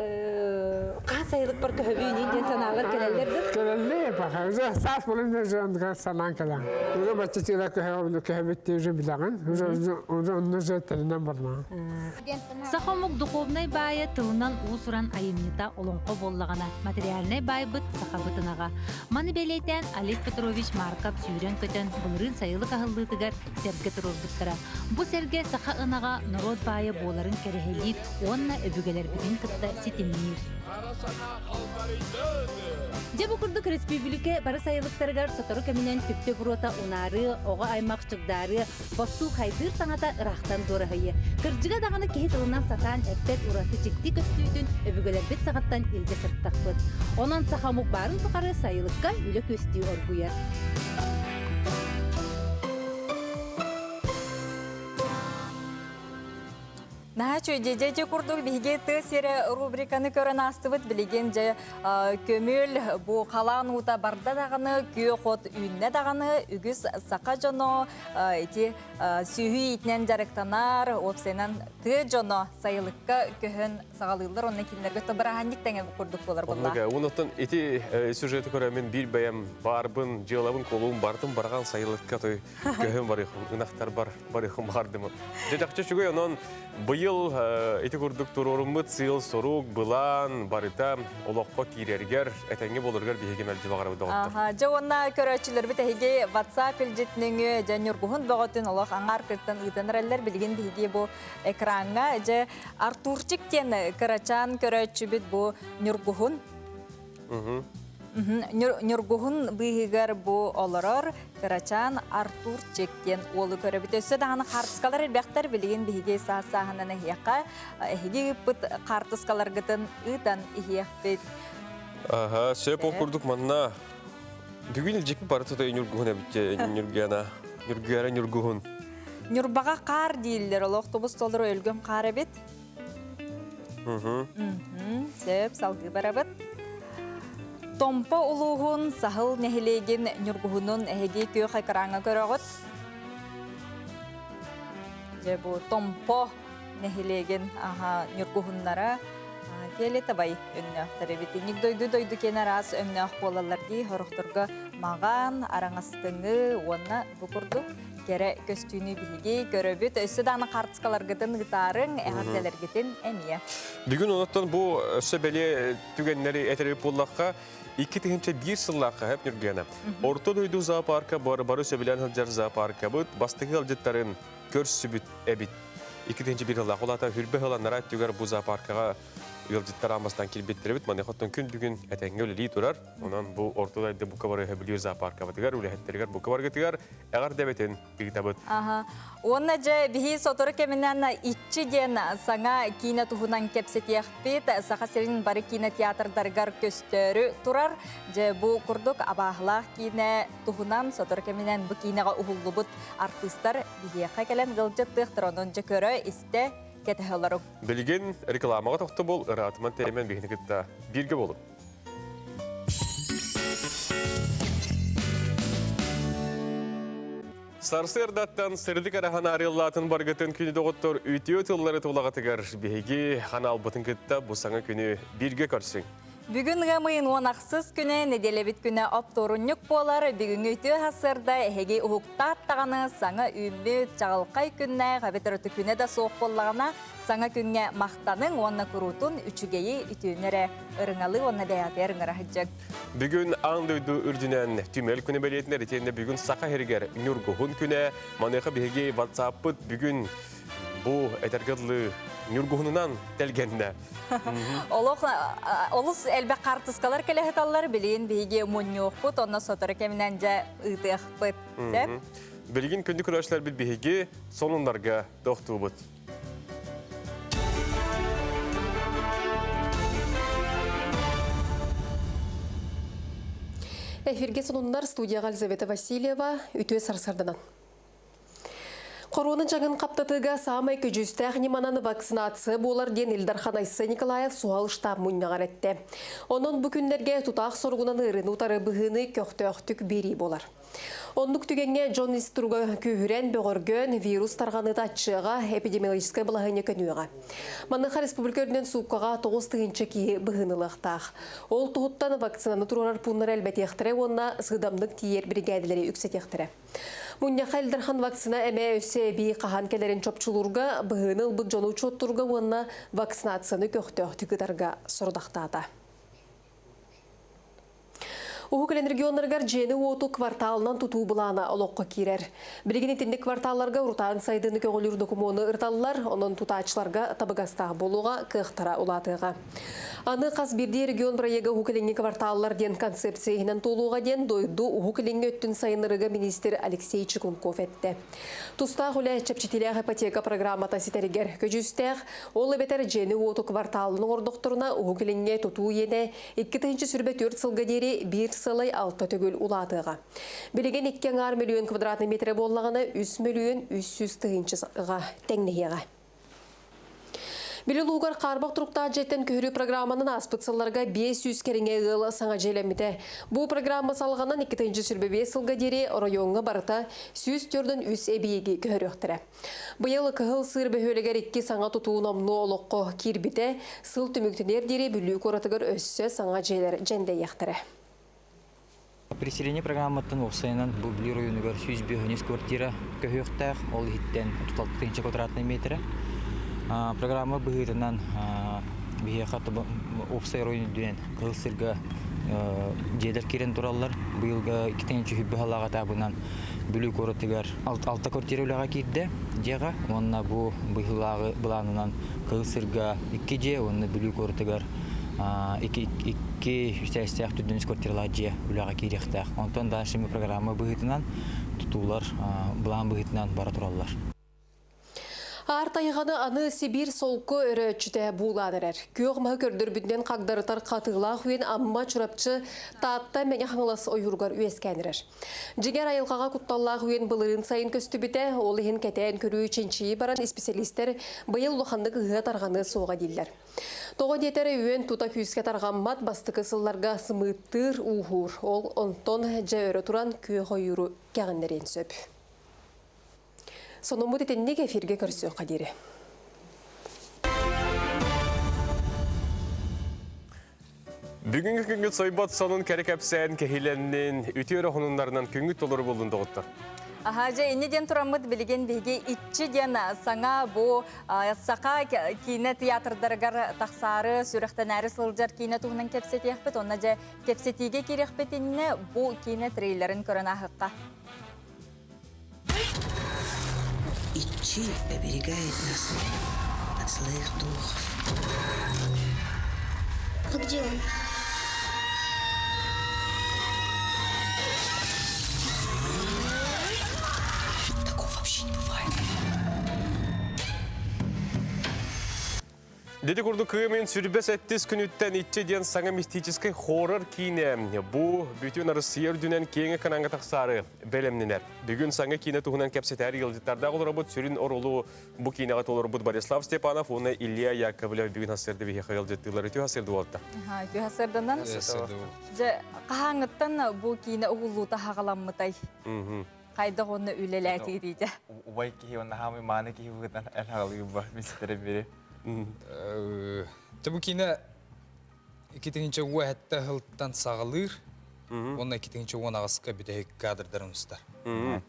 Speaker 7: кан сайылык бар көбүнүн ден саналар келелерди.
Speaker 8: Келеле баха. Уже сас болын жонга санан кала. Уже баччыла көбүтти уже билаган. Уже онны жеттелинен барма.
Speaker 7: Сахомук духовный бая тылынан уусуран айымныта олонко боллагана материальный байбыт сахабытынага. Маны белейтен Олег Петрович Марков сүйрен көтөн булырын сайылык ахыллытыгар серге турурбуттара. Бу серге саха ынага народ бая боларын керехелип, онна өбүгелер бүтүн кытта ситимнир. Жабы курдук республика бары сайылыктарыгар сотору кеминен түптө бурота унары, ога аймак чыгдары, босту хайдыр саңата ырахтан дорахайы. Кыржыга даганы кеһи тылынан сатан эптет ураты чикти көстүүтүн өбүгелер бит сагаттан илге сырттакпыт. Онон сахамук барын тукары сайылыкка үлө көстүү оргуя.
Speaker 2: Нахачу жеже курдук биге тесере рубриканы көрөн астыбыт билеген же көмөл бу калаан ута барда даганы күйө хот үйүнне даганы үгүс сака жоно эти сүйүй итнен жарыктанар опсенен ты жоно сайылыкка көһөн сагалыйлар онна кинлерге табыраханник теңе курдук болар булла.
Speaker 1: Онотон эти сюжеты көрөмүн бир бәям барбын, жылабын колум бардым барган сайылыкка той көһөн барыхым, ынактар барыхым бардым. Жедакчы чугой онон быйыл эти курдук турурумут сыл сорук былан барыта олоққа кирергер этеңге болургар биһиге мэлжи багарабы доғыттыр.
Speaker 2: Аха, жауынна көрөчүлөр битеге WhatsApp илжетнеңе жанюргухун бөгөтүн олох аңар кыртын ыйтаныраллар билген биһиге бу экранга же Артурчик тен кырачан көрөчүбүт бу нюргухун. Нюргухун быһигер бу олорор кырачан Артурчик тен олу көрөбүт өсө даганы картыскалар бактар билген биһиге саасаһынан эхияка эхиги пыт картыскалар гытын ыйтан ихияппет.
Speaker 1: Ага, сөп окурдук манна. Бүгүн илжекпи барыта той нюргухун эбитте нюргена. Нюргера нюргухун.
Speaker 2: Нюрбага кар дииллер, ол автобус толдыр өлгөм кар эбит. Сөп салгы барабыт. Томпо улуғын сахыл нәхилеген нюргухунун әхеге көй қайқараңа көріғыт. Же бұл томпо нәхилеген нюргухуннара келі табай өннөқтары беті. Ник дойду кенер аз өннөқ болаларги хорықтырғы маған араңастыңы онна бұқырды. Кере көстүүнү биһиги көрөбүт өссө даны картыскаларгытын гытарын эхартелергитин эмие.
Speaker 1: Бүгүн оноттон бу өссө беле түгеннери этерип боллакка 2-1 сыллакка хеп нюргена. Орто дойду зоопарка бары сөбүлөн хылжар зоопарка бут бастыгы алжыттарын көрсүбүт эбит. 2-1 сыллак олата хүрбе хыланнара түгер бу зоопаркага ылжыттар амастан келбеттеребит, маны хоттон күн бүгін әтәңге өлелей тұрар. Онан бұл ортодайды бұқа бары хөбілер зоопарка батыгар, үләхеттергер бұқа бар гетігар, әғар дәбетін бігітабыт.
Speaker 2: Онна же бихи сотору кеминен итчи ден саңа кине тухунан кепсетияхпит, сақасерин бары кине театрдаргар көстөрү турар. Же бу курдук абахлах кине тухунан сотору кеминен бу кинега ухуллубут артисттар бихияқа келен гылжыттыктыр, онон же көрө исте кетехелару.
Speaker 1: Білген рекламаға тоқты бол, ыратыман теремен бігінігітті бірге болып. Сарсырдаттан сырдық арахан арыллатын барғытын күні доғыттыр үйтеу тыллары толағатығар бейге ханал бұтын күтті бұсаңа күні бірге көрсің.
Speaker 2: Бүгін ғамайын онақсыз күні, неделебет күні опторуннюк болар, бүгін үйтеу хасырда әхеге ұхықтат тағаны саңа үмбет жағылқай күнне, ғабетіріті күні да соқ болағына саңа күнге мақтаның онна күрутун үчігейі үтіөнері ұрыңалы онна бәйаты әріңірі хыджак.
Speaker 1: Бүгін аңдойду үрдінен түмел күні бәлетінер етенде бүгін сақа хергер нүргуғын күні, манеға бейге ватсаппыт бүгін бұл әтергідлі нүргуғынынан тәлгенді.
Speaker 2: Олыс әлбәк қартысқалар кәліхеталар білейін бейге мұнны оқпыт, онна сотыры кәмінен жа ұйты ақпыт.
Speaker 1: Білген күнді күрәшілер біл бейге сонындарға доқты бұд.
Speaker 3: Эфирге сонундар студияға Елизавета Васильева үтіе сарсарданан. Коронын жаңын қаптатыға самай көжістәқ немананы вакцинация болар ден Илдархан Айсы Николаев суал штаб мұннағар әтті. Onun бүкіндерге тұтақ сорғынан ұрын ұтары бұғыны көқтөқтік бері болар. Онлық түгенге Джон Истурға күйірен бөғірген вирус тарғаны татшыға эпидемиологическай бұлағыне көнуіға. Маныға республикөрінен суққаға 9-тығыншы кейі бұғынылықтақ. Ол тұғыттан вакцинаны тұрғар пұнлар әлбәт ектірі, онына сығдамдық тиер бригадилері үксет ектірі. Мұнняқа Илдархан вакцина әмә өсе бей қахан кәлерін чопчылурға бұғыныл бұд жону чоттурға онына вакцинацияны көқтөқтігідарға сұрдақтады. Ухукален регионларгар жені оту кварталынан туту бұлана олоққа керер. Білген етіндік кварталларға ұртан сайдыны көңілір докумоны ұрталылар, оның тутачыларға табығастағы болуға қықтара ұлатыға. Аны қас бірде регион проегі ухукаленгі кварталлар ден концепцияйынан толуға ден дойду ухукаленгі өттін сайынырыға министр Алексей Чекунков әтті. Тустақ үлі чапчетелях ипотека программата сетерігер көжістәқ, ол бетер жені оту кварталының ордықтырына ухукаленге туту ені 2-ші сүрбе 4 сылға дері 1 сылай 6 төгіл ұлатыға. Білеген 2 миллион квадратный метре болағына 3 миллион 300 тығыншыға тәңнеғеға. Білі луғар қарбақ тұрықта жеттен көрі программанын аспытсыларға 500 керіңе ғылы саңа желемді. Бұл программа салғанан 2-ші сүрбе 5 сылға дері районға барыта 100 түрдің үс әбейге көрі өқтірі. Бұйылы қығыл сыр бөхөлігер 2 саңа тұтуын омны олыққы кербіті сыл түміктінер дері бүлі көратығыр өссі саңа желер жәнде ектірі.
Speaker 9: Переселение программатын оқсайынан бұл білер ойынығар 100 квартира көйіқтәқ, ол хиттен 36 квадратный метрі. Программа бұғытынан бейе қатты оқсай ойыны дүйен қылсырға жедер керен тұралар. Бұйылға 2-ші хүбі халаға табынан бүлі көретігер 6 квартира үліға кейді жеға. Онына бұл бұйылағы бұланынан қылсырға 2 же, онына бүлі көретігер 2-3 түдініс квартиралар же үліға кейдектәқ. Онтан да шымы программа бұғытынан тұтулар, бұлан бұғытынан бара тұралар.
Speaker 3: Артайғаны аны Сибир солқы өрі өтчіде бұладырыр. Көғімі көрдір бүтінен қағдарытар қатығылақ үйен амма чұрапчы таатта мәне қаңылас ойырғар өескәнірір. Жігер айылғаға құтталлақ үйен бұлырын сайын көсті біте, ол ең кәтәйін көрі үшеншіі баран специалистер бұйыл лұқандық ұғы тарғаны соға дейлер. Тоғы детері үйен тута күйіске тарған мат бастықы сылларға сымыттыр ұғыр. Ол онтон жа өрі тұран көғі үйірі кәғіндерен сөп. Соның мұд етеннеге эфирге көрсі қадері.
Speaker 1: Бүгінгі күнгіт сойбат сонын кәрекәпсән кәхиленнен үтері ғынынларынан күнгіт олары болын доғыттыр.
Speaker 2: Жа енеден тұрамыд білген бейге 2 ден саңа бұ сақа кейіне театрдарғар тақсары сүріқтен әрі сылжар кейіне тұғынан кепсет еқпет, онна жа кепсетеге керекпетінне бұ кейіне трейлерін көрін ақыққа.
Speaker 10: Ичи оберегает нас от злых духов. А где он?
Speaker 1: Деди курду кымен сүрбес әттес күніттен итчеден саңа мистический хоррор кине. Бу бүтін Россия үрдінен кеңі кананға тақсары бәлемненер. Бүгін саңа кине туғынан кәпсетер елдеттарда қолыр бұд сүрін орылу бұ кинеға толыр бұд Борислав Степанов, оны Илья Яковлев бүгін хасырды бейе қағыл жеттілер өте хасырды болды.
Speaker 2: Өте хасырдынан қағаңыттан бұ кине ұғылуыта хағаламмытай. Қайда оны үлеләті дейді.
Speaker 11: Убай кихи онна хамы маны кихи бұғыдан әл хағалығы бар мистері бере.
Speaker 6: Табу кине икитинче уәхәттә хылттан сағылыр, онна икитинче уан ағысқа бүдәйік кадрдарым ұстар.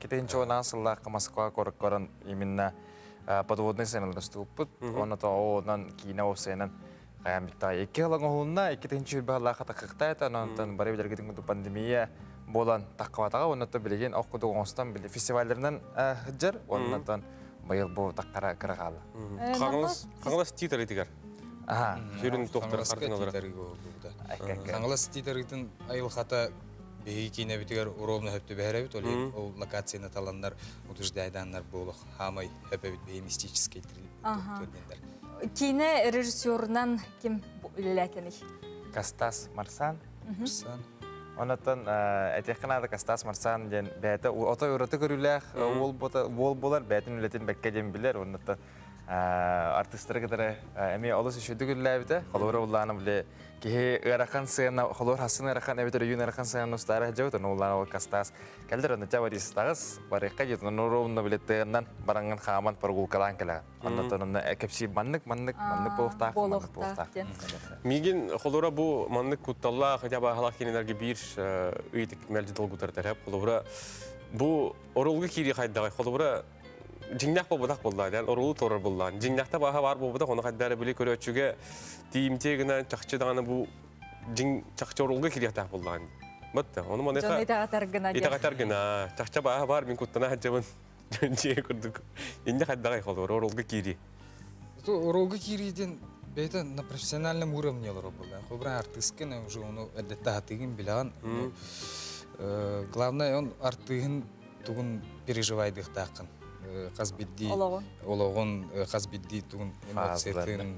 Speaker 11: Китинче онна сыллаққа Москва корын именно подводный сценалар ступпыт, онна то онан кине опсайнан қаян біттай. Екі ғылың оғылына икитинче үлбағалаққа тақықтайды, онан бары білер кетіңгі пандемия болан таққаватаға, оннан білеген оқуды оңыстан біле фестивальдерінен жыр, оннан байыл бұл таққара кірғалы.
Speaker 1: Қаңылас титар етігер. Жүрін тоқтар қартыналары.
Speaker 6: Қаңылас титар етін айыл қата бейгі кейіне бітігер ұробны хөпті бәрі біт, ол локацияны таландар, ұтыжды айданлар болық, хамай хөпі біт бейі мистический көргендер.
Speaker 2: Кине режиссерынан кім үлеләкені?
Speaker 11: Кастас Марсан.
Speaker 6: Марсан.
Speaker 11: Онаттан әтеққанады Кастас Марсан ден бәті ота өріті көріләқ, ол болар бәтін үлетін бәкке ден білер. Онаттан артистері кедері әме олыс үшеді күлләбіді. Қолуыры олағаны біле кейі ұрақан сыйына, қолуыр хасын ұрақан әбетер үйін ұрақан сыйына ұстары жәуді. Олағаны ол Кастас кәлдер онда жа барисыстағыз, барыққа жетін. Оның білеттігінен бараңын қаман паргулкалан кәлі. Онаттан онда әкепсі маннық болықтақ.
Speaker 1: Меген қолуыра бұл маннық күтталла қытаба халақ кенелерге бір үйдік мәлді долгутар тәрәп. Қолуыра бұл орылғы кейді қайдағай. Қолуыра жиңнақ болбыдақ болдайдан, орылы торыр болдан. Жиңнақта баға бар болбыдақ, оны қайдары біле көрі өтшіге тиімтегінен чақчыдағаны бұл чақчы орылғы кейдіқтақ болдан. Бұтты, оны манайқа...
Speaker 2: Жон итағатаргына.
Speaker 1: Итағатаргына. Чақча баға бар, мен күттана әджабын жүйе күрдік. Енді қайдағай қолуыра орылғы кейді.
Speaker 6: Орылғы кейден бәйті на профессиональном уровне олар болдан. Қобыра артыстықын, уже оны әдетті атығын білаған. Главное, он артығын тұғын переживайдық тақын. Қазбидди, олоғын қазбидди тұғын эмоциятын.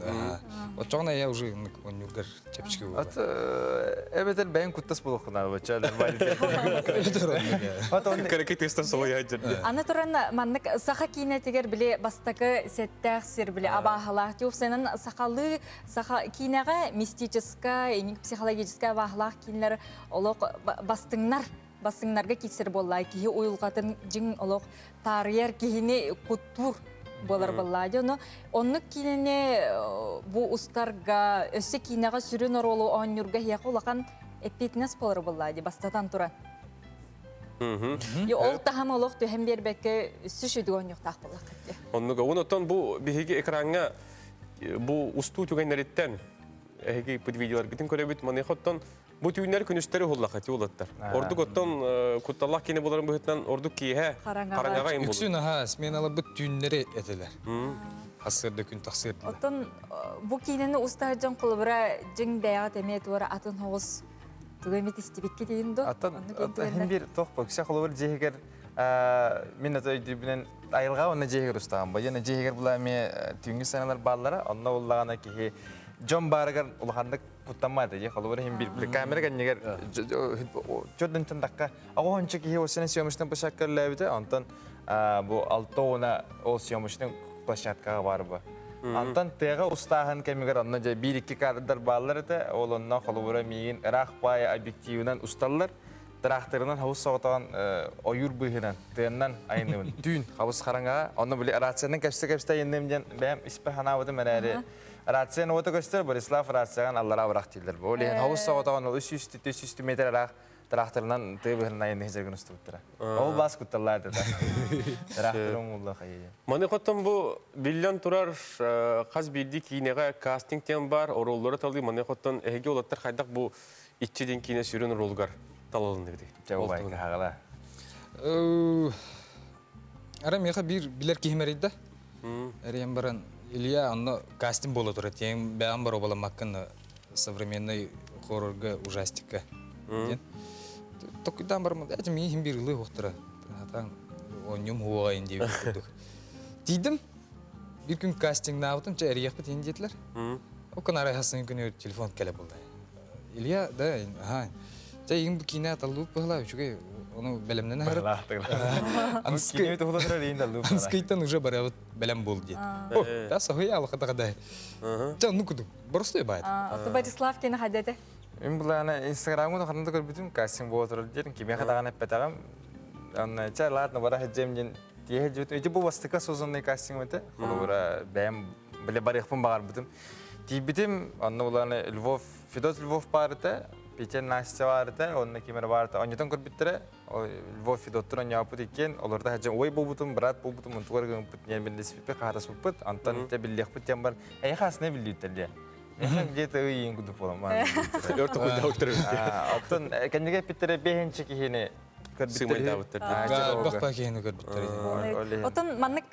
Speaker 6: Отчағына я уже өнігер чәпчіке болған.
Speaker 11: Әбетер бәйін күттіс болуқынан өтчәлер
Speaker 1: Каракетестер солай әджерді.
Speaker 2: Аны тұран маннық сақа кейінетігер біле бастақы сәттәқ сер біле абағалақ. Жоқ сенің сақалы кейінеға мистическа, психологическа абағалақ кейінлер олық бастыңнарға кетсер боллай, кейі ойылғатын жың олық тарияр кейіне күттур болар боллай. Онық кейіне бұл ұстарға өсі кейінеға сүрін оролу оңырға хияқы олақан әппетінес болар боллай, бастатан тұран. Ол тағам олық түйен бербәкі үсі шүді оңырқтақ болақ.
Speaker 1: Онықтан бұл бігеге экранға бұл ұсту түгенлереттен әйге бұд видеолар бітін көребет манайқоттан бұл түйінер күністері олаққа теолаттар. Ордық оттан күтталлақ кені боларын бұхеттен ордық кейе қараңаға ең болу.
Speaker 6: Үксін сменалы бұд түйінері әтілер. Қасырды күн тақсырдылар.
Speaker 2: Оттан бұл кейінені ұстар жан құлыбыра жың бәяғат әмет өра атын хоғыз түгемет істебекке дейін до.
Speaker 11: Аттан бір тоқ бұл кісі құлыбыр жегер мен өті өйдібінен айылға оны жегер ұстаған бұл. Ені жегер бұл әме түйінгі саналар баллара, онына олағана кейі Джон Баргар улахандык путтамады. Я холовар хим бир камера ганнигер жодын тындакка агончы ки осыны съемочный площадка левде, антон бу алтоона ол съемочный площадкага барбы. Антон тега устахан камера анна же 1-2 кадрдар баллар да, ол онна холовар миин рахпай объективнан усталлар. Тракторынан хавус соготаган оюр быгынан теннан айнын түн хавус караңга аны биле рациянын кепсе ендемден бәм испеханабыды менәре рациyan ота көстер Борислав рациян аллара барак тилдер. Ол ен хавус соготаган 300 метр арак тракторынан теберин айны жерген уступтыра. Ол бас кутталлады да. Тракторун улла кайы.
Speaker 1: Маны коттон бу биллион турар каз билди кинеге кастингтен бар ороллары талды маны коттон эге олаттар кайдак бу итчеден кине сүрөн ролгар талалынды биди.
Speaker 11: Жабай кагала.
Speaker 6: Ара меха бир билер киймерийди. Эрем баран Илья анны кастинг боло турат. Тең бәм бар обаламаккын современный хоррорга ужастика. Токудан бармын, әжім мен бір ылы оқтыра. Оньым хуағайын деп көрдік. Дейдім, bir gün casting nağıtım, çağırıyaq bit indiyetler. O kan arayasın günü telefon kele buldu. İlya da, ha. Çayın bu kine atalıp bahla, çünkü onu belemden harap.
Speaker 11: Kine de huda değil de lupa.
Speaker 6: Anskaytan уже барабыт белем бол diye. Da sahoya alqa taqaday. Can nukudu. Просто bayat.
Speaker 2: Аты Борислав кені хадеде?
Speaker 11: Мен бұл ана Инстаграмға қарында көрбедім, кастинг болып отырды дедім, кеме қадаған әппетағам. Онна ча ладно бара хеджемден тие хеджет. Өте бұл бастыка созонный кастинг өте. Қолуыра бәйім біле бар еқпін бағар бітім. Тейбітім, онна бұл ана Львов, Федот Львов барыты, Петер Настя барыты, онна кемер барыты. Оннетон көрбеттірі, Львов Федоттыр он япыт екен, оларда хеджем ой бұл бұтым, брат бұл бұтым, ұнтуғар ғын бұт, нен білдесі бітпе, қағатас бұт, антон те білдеқ бұт тем бар. Әй қасына білді өттелде. Где-то үйін күдіп болам.
Speaker 1: Өрті құлда өттірі.
Speaker 11: Оптон, кәндеге біттірі бейінші кейіні
Speaker 1: Сымайда өттірді.
Speaker 6: Бақпа кейіні көрбіттір.
Speaker 2: Отын маннык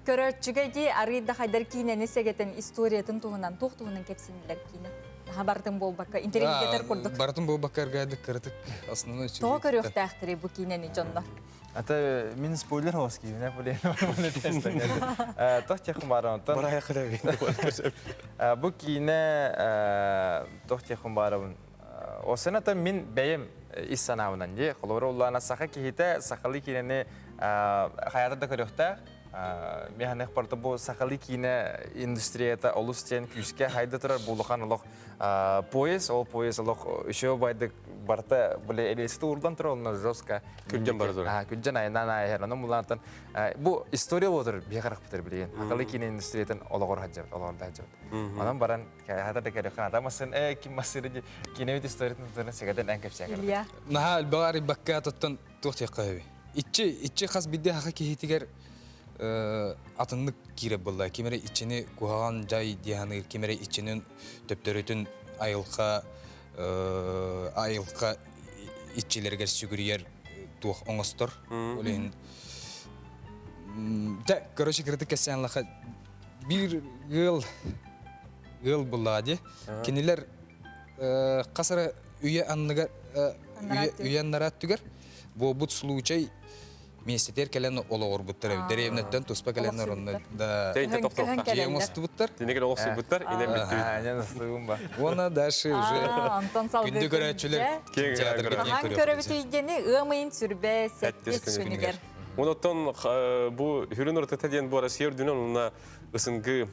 Speaker 2: көрөтчүгө ди арыйда хайдар кийинени сегетен историятын туһунан тух туһунан кепсинилер кийинен. Хабардын болбакка интернеттер курдук.
Speaker 6: Бартын болбаккар гайдык кырдык. Основной сюжет.
Speaker 2: Тоо көрөктактыры бу кийинени жоннор.
Speaker 11: Ата мен спойлер хоски, не поле. Тох техм барам.
Speaker 1: Барая қыда
Speaker 11: Бу кийине тох техм барам. Осената мен бәйем ис санауынан де. Колора уллана саха кихите сахалы кийинени хаятында көрөктө. Механик парта бу сахалы кийине индустрията олустен күскө хайда турар булухан олох пояс, ол пояс олох үшөө байдык барта буле элести урдан тура онна жостка
Speaker 1: күнжен бар зор.
Speaker 11: Күнжен айнан айхераны мулантан бу история болdur бекарак битер билген. Сахалы кийине индустриятын ологор хаджат, олорда хаджат. Анан баран хайда да керек хана масын ким масыры кийине историятын туран сегеден анкепсега.
Speaker 2: Илья.
Speaker 6: Наха албагари баккататтан тухтеккаби. Иччи хас бидде хака кихитигер атыннык кире булла. Кимере ичини кугаган жай дияны, кимере ичинин төптөрөтүн айылка иччилерге сүгүрүер тух оңостор. Олен да, короче, кирдик кесенлаха бир гыл буллади. Кинилер касара үйе анныга үйе нарат түгер. Бу бут случай Местетер келені олығыр бұттар, дәревнеттен тұспа келені ұрынды. Жемосты бұттар.
Speaker 1: Денеген олықсы бұттар, инен
Speaker 11: бітті.
Speaker 6: Оны дәші күнді көрәтшілер театрға дейін
Speaker 2: көріп. Көріп өтейгені ұмайын сүрбе сәттес күнігер.
Speaker 1: Онықтан бұл хүрін ұртықта ден бұл Россия үрдінен ұна ұсынғы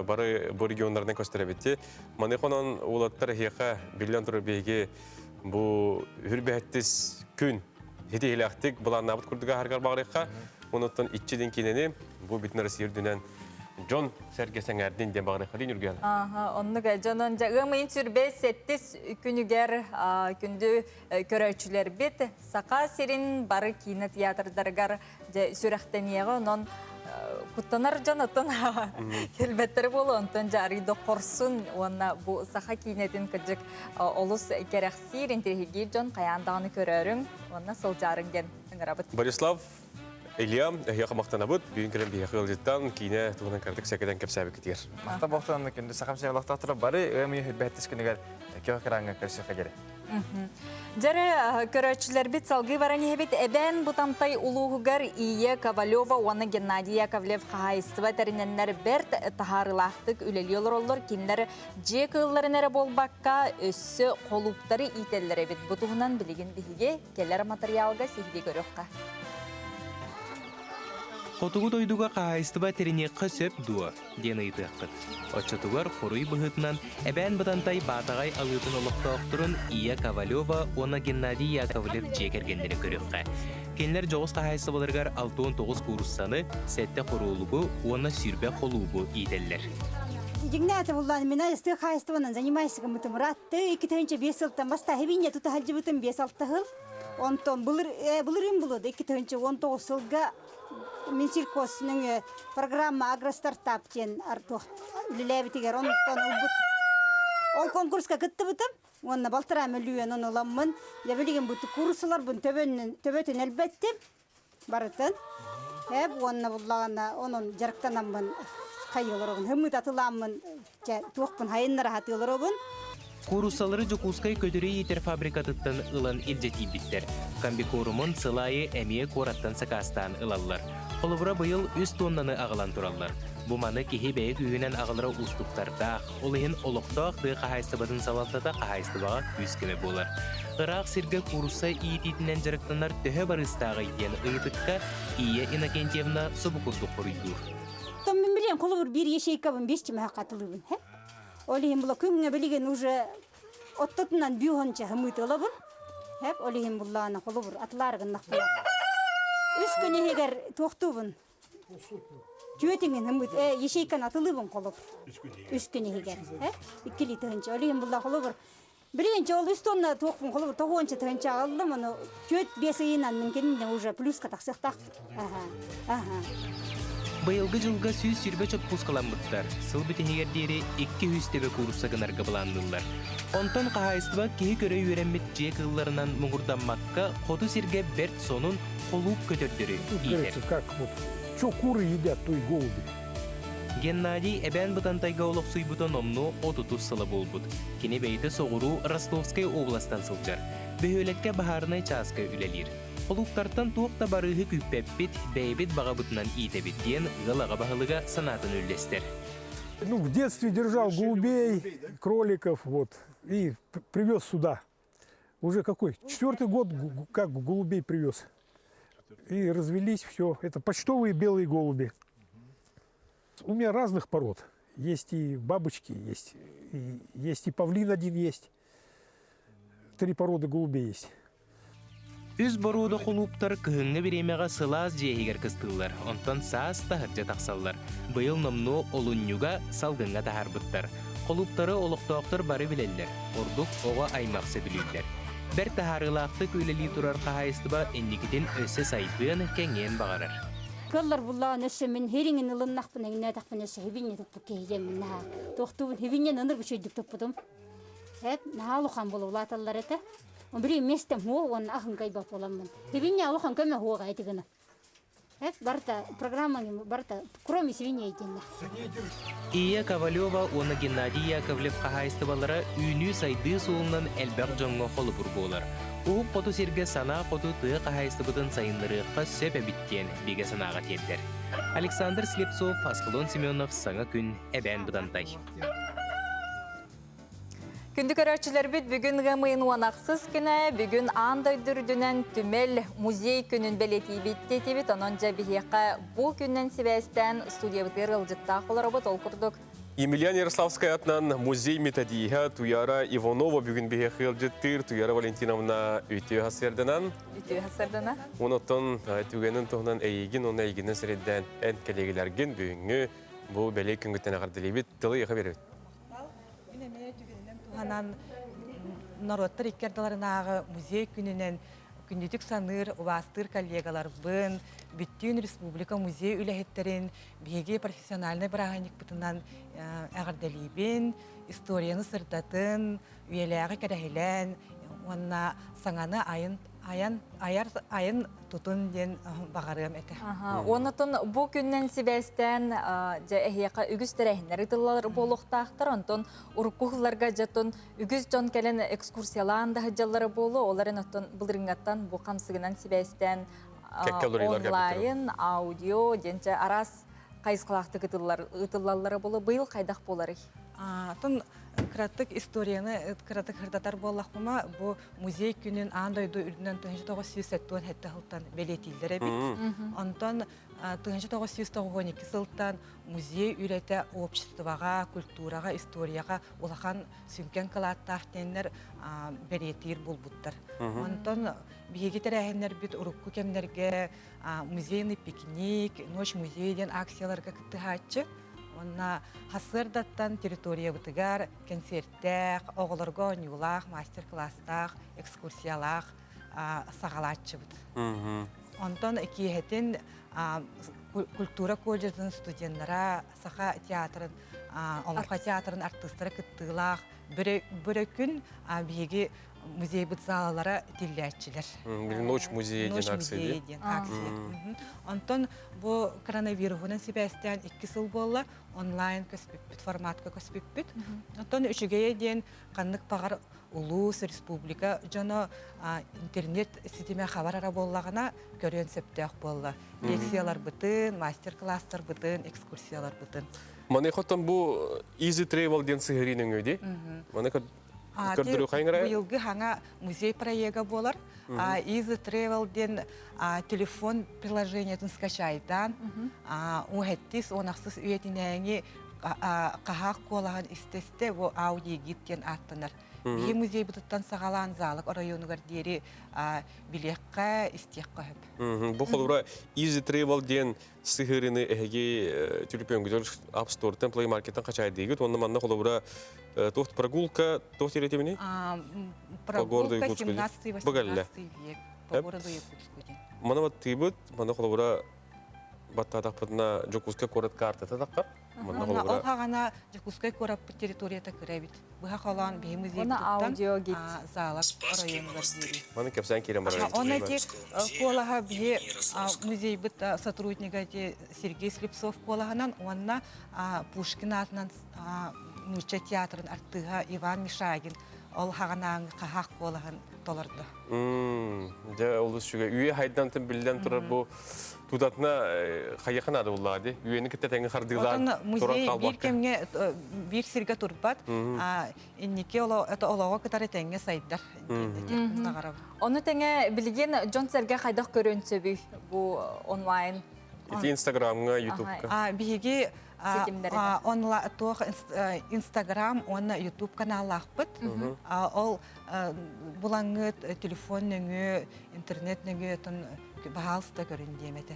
Speaker 1: бары бұл регионларынан көстеребетті. Манеконан олаттар хеқа білен тұры бейге бұл хүрбәттіз күн Хети хилактик булан набыт курдуга харгар багырыкка. Онуттан иччиден кинени бу бүтүн Россия үрдүнөн Жон сәргесеңәрден де багырыкка дейін үрген.
Speaker 2: Оннуга жонон ымайын сүрбе сәттес күнігер күнді көрөчүлер бет. Сақа серин бары кино театрдаргар сүрәқтен еғы, онон Куттанар жанатын келбеттері болу, онтан жарыйды қорсын, онна бұл сақа кейнетін күджік олыс керексир, интерхегей жон қаяндағыны көрерің, онна сол жарынген үңірабыт.
Speaker 1: Борислав, Илья, яқы мақтана бұд, бүйін керен бейқы ғылжеттан кейіне туғынан кәрдік сәкеден кәпсәбі кетер.
Speaker 11: Мақта боқтанны күнді сақам сәйі лақтақтыры бары, өймей хүлбәттіз күнігер көй қыраңға көрсіққа кере.
Speaker 2: Жары көрөчүлер бит салгы барани хебит эбен бутамтай улуугар Ия Ковалева, оны Геннадий Яковлев қағайыстыва тәріненлер берт тахарылақтық үлелиолар олар кинлер жекылларынары болбаққа өссі қолуптары ителлері бит бұтуғынан білеген бігіге келер материалға сехді көріққа.
Speaker 10: Хотугу дойдуга қағайыстыва теринеққа сөп дуа, дені ұйтыққыт. Отчатугар хоруй бұғытынан әбән бұтантай батағай алытын олықтауқтырын Ия Ковалева, оны Геннадий Яковлев жекергендері көріққа. Кенлер жоғыз қағайыстываларғар 6-9 курссаны сәтті хоруылығы, оны сүрбе қолуығы етелер.
Speaker 12: Игната буллан мина исты қағайыстыванан занимайсыға мұтым ратты, 2-5 бесілттан баста хевинне тута халжы бұтым 5-6 хыл. Онтон бұлырым бұлыды 2-19 сылға Минсельхозның программа агростартап кен артуқ үліләбітігер онықтан ұлбыт. Ол конкурсқа күтті бұтым, онына балтыра мүлуен оны ұламын. Дәбілеген бұты курсылар бұн төбетін әлбәттім барытын. Онына бұллағана оның жарықтанамын қайылырығын. Хүміт атыламын туықпын хайынлары атылырығын.
Speaker 10: Курусалары Жокускай көтөрі етер фабрикатыттан ылан илжети биттер. Комбикорумун сылайы әмие кораттан сакастан ылаллар. Олыбыра быйыл 100 тоннаны ағылан тураллар. Буманы кихи бәйік үйінен ағылыра устуктардақ, олыхын олықтақ ды қағайстыбатын салалтада қағайстыбаға үскеме болар. Ирақ сирге курусай иететінен жарықтанар төхі барыстағы ен ұйытыққа Ия Иннокентьевна собукурдық құрыйдур.
Speaker 12: Том мен билем колобур бир ешейкабын бестиме хакатылыбын. Олихим була күнгө билген уже оттотунан бюхонча хымытылыбын. Хеп олихим буллана колобур атларгын нахпала. Үс күнү эгер токтубун. Жүйетingen хымыт ешейкан атылыбын колобур. Үс күнү эгер. 2 литринче олихим булла колобур. Бірінші ол 100 тонна тоқпын қолы тоғыншы тығынша алды, мұны жөт бесейінен мүмкенінде уже плюсқа тақсықтақ.
Speaker 10: Байылғы жылға сүйіз сүрбе чөп пұсқаламбыттар. Сыл бітігердері 200 тебе курса гынарға бұландылар. Онтан қағайыстыва кейі көрі үйренмет жек ұлларынан мұғырданмаққа қоты сірге берт сонын қолуып көтердері eitер.
Speaker 8: Что куры едят, то и голуби.
Speaker 10: Геннадий әбән бұтантайға олық сұйбұтын омну отуту сылы болбұд. Кені бәйті соғыру Ростовскай областан сылжар. Бөхөлетке бағарынай часка үлелер. Қолуқтартан туықта барығы күппеппет, бәйбет баға бұтынан иетебет ден ғылаға бағылыға санатын үлдестер.
Speaker 8: Ну, в детстве держал голубей, кроликов, вот, и привез сюда. Уже какой? 4-й год, как голубей привез. И развелись, все. Это почтовые белые голуби. У меня разных пород. Есть и бабочки, есть и павлин один есть. 3 породы голубей есть.
Speaker 10: Үз борууда қолуптар кыһыңны биремеға сылаас жейгер кыстылар. Онтан саас тахыржа тақсаллар. Быйыл номну олуннюга салгынға тахарбыттар. Қолуптары олықтоқтар бары билеллер. Ордук оға аймақсы білілдер. Бәр тахарылақты көйлелі тұрар қағайыстыба энникетен өсі сайдыын кәңен бағарар.
Speaker 12: Кыллар буллаан өссөмүн хериңин ылыннакпын эгне тахпын өссө хебинне туппу кейжемин наha. Тоқтубун хебиннен ыныр бүшөйдүк туппудум. Хеп наалухан болулаталлар эте. Он бiri местем хоо он ахын кайбап боламын. Хебинне алухан көмө хоога айтыгына. Хеп барта программаны барта кроме свинья айтынна.
Speaker 10: Ия Ковалева оны Геннадий Яковлев қағайыстыбалары үйні сайды суылынан әлбәқ жоңға қолы бұр болар. Уғып қоту серге сана қоту тұғы қағайыстыбыдың сайынларыққа сөп әбіттен беге санаға тендер. Александр Слепцов, Аскелон Семенов, Саңа күн, әбән бұдантай.
Speaker 2: Күнді көрәтшілер біт бүгін ғамыйын уанақсыз күні, бүгін андай дүрдінен түмел музей күнін бәлеті бітті тебет, онынжа бігеқа бұл күннен себәстен студия бұтыр ұлжытта қолары бұт ол күрдік.
Speaker 1: Емельян Ярославская атынан музей методиха Туяра Иванова бүгін бігеқі ұлжыттыр, Туяра Валентиновна өте хасердінан.
Speaker 2: Өте хасердіна.
Speaker 1: Онықтан түгенін тұғынан әйгін, оны әйгінің сіреттен ән кәлегілерген бүгінгі бұл бәлей күнгіттен ағардылебет тылы еға берет.
Speaker 13: Анан народтар иккердаларынағы музей күнінен күндетік саныр, убастыр коллегалар бын, бүттін республика музей үләхеттерін беге профессиональный браханик бұтынан әғардалейбін, историяны сырдатын, үйеләғі кәрәхелән, онна саңаны айын тұтын ден бағарым әті.
Speaker 2: Онытын бұл күннен себәстен әйеқа үгіз тәрәхінер ұтылар болуқтақтыр, онтын ұрқұғыларға жатын үгіз жон кәлін экскурсияландағы жалары болу, оларын ұттын бұлырыңаттан бұл қамсығынан себәстен онлайн, аудио, денче арас қайысқылақты ұтылалары болу, бұйыл қайдақ болары?
Speaker 13: Кыраттык историяны кыраттык хырдатар боллақпыма, бұл музей күнін андайды үрдінен 1900 хәтті ғылттан бәлетілдері бит. Онтан 1912 сылттан музей үйреті обществоға, культураға, историяға олақан сүнкен қылаттақ тенлер бәлетір бұл бұттар. Онтан бейге тәрәхендер бит ұрыққы кемдерге музейный пикник, нөш музейден акцияларға күтті хатчы. Онна хасырдаттан территория бытыгар, концерттәк, оғылырға ойнулақ, мастер-класстақ, экскурсиялақ, сағалатчы бұд. Онтан кейхетін культура колледжінің студенттара, сақа театрын, олыққа театрын артыстары күттігілақ, бірі күн бейге музей быт залалара тиллячилер.
Speaker 1: Ночь музея
Speaker 13: Ночь
Speaker 1: ден акция,
Speaker 13: музея ден акция. Онтон бу коронавирусунан себестен 2 жыл болла онлайн көспүппүт форматка көспүппүт. Онтон үчүгeye ден каннык пагар улус республика жана интернет сетеме хабар ара боллагана көрөн септек болла. Лекциялар бытын, мастер-класстар бытын, экскурсиялар бытын.
Speaker 1: Маны хотон бу Easy Travel ден сыгырының өйде. Маны көрдіру қайыңырай?
Speaker 13: Быйылгы хаңа музей проега болар. Easy Travel ден телефон приложениятын скачайтан. Ухэттис онақсыз үйетінәңі қағақ қолаған істесте аудиогид ден аттынар. Бие музей бұтыттан сағалан залық районығар дері билекқа, истекқа хөп.
Speaker 1: Бұл қолыра Easy Travel ден сыгырыны әге түліпен күдер App Store-тен, Play Market-тен қачай дейгіт. Онна манна қолыра тоқт прогулка, тоқт еретеміне?
Speaker 13: Прогулка 17-18 век. По городу Якутску ден.
Speaker 1: Мана бат тыйбыт, мана қолыра баттадақ бұдына Жокускай корат карта тадаққар.
Speaker 13: Ол хағана Жокускай корат территорията кірәбіт. Бұға қалан бей музей
Speaker 2: аудиогид
Speaker 13: залақ районығар дері.
Speaker 1: Мана кепсән керем барай.
Speaker 13: Оны те қолаға бие музей бұт сотрудника Сергей Слепцов қолағынан, онына Пушкин атынан Нурча театрын артыға Иван Мишагин ол хағанаңы қағақ қолағын толырды.
Speaker 1: Жа олыс жүге үйе хайдантын білден тұрар бұл тудатына қайықын ады олады. Үйені кітті тәңі қардығылар.
Speaker 13: Музей бір кемге бір сірге тұрбат. Иннеке олауға кітары тәңге сайдар.
Speaker 2: Оны тәңе білген Джон Серге қайдақ көрінсі бүй бұл онлайн?
Speaker 1: Инстаграмға, Ютубқа.
Speaker 13: Бігі Инстаграм, оны Ютуб каналақ бұд. Ол бұлаңы телефон нөңі, интернет нөңі бағалысты көріндемеді.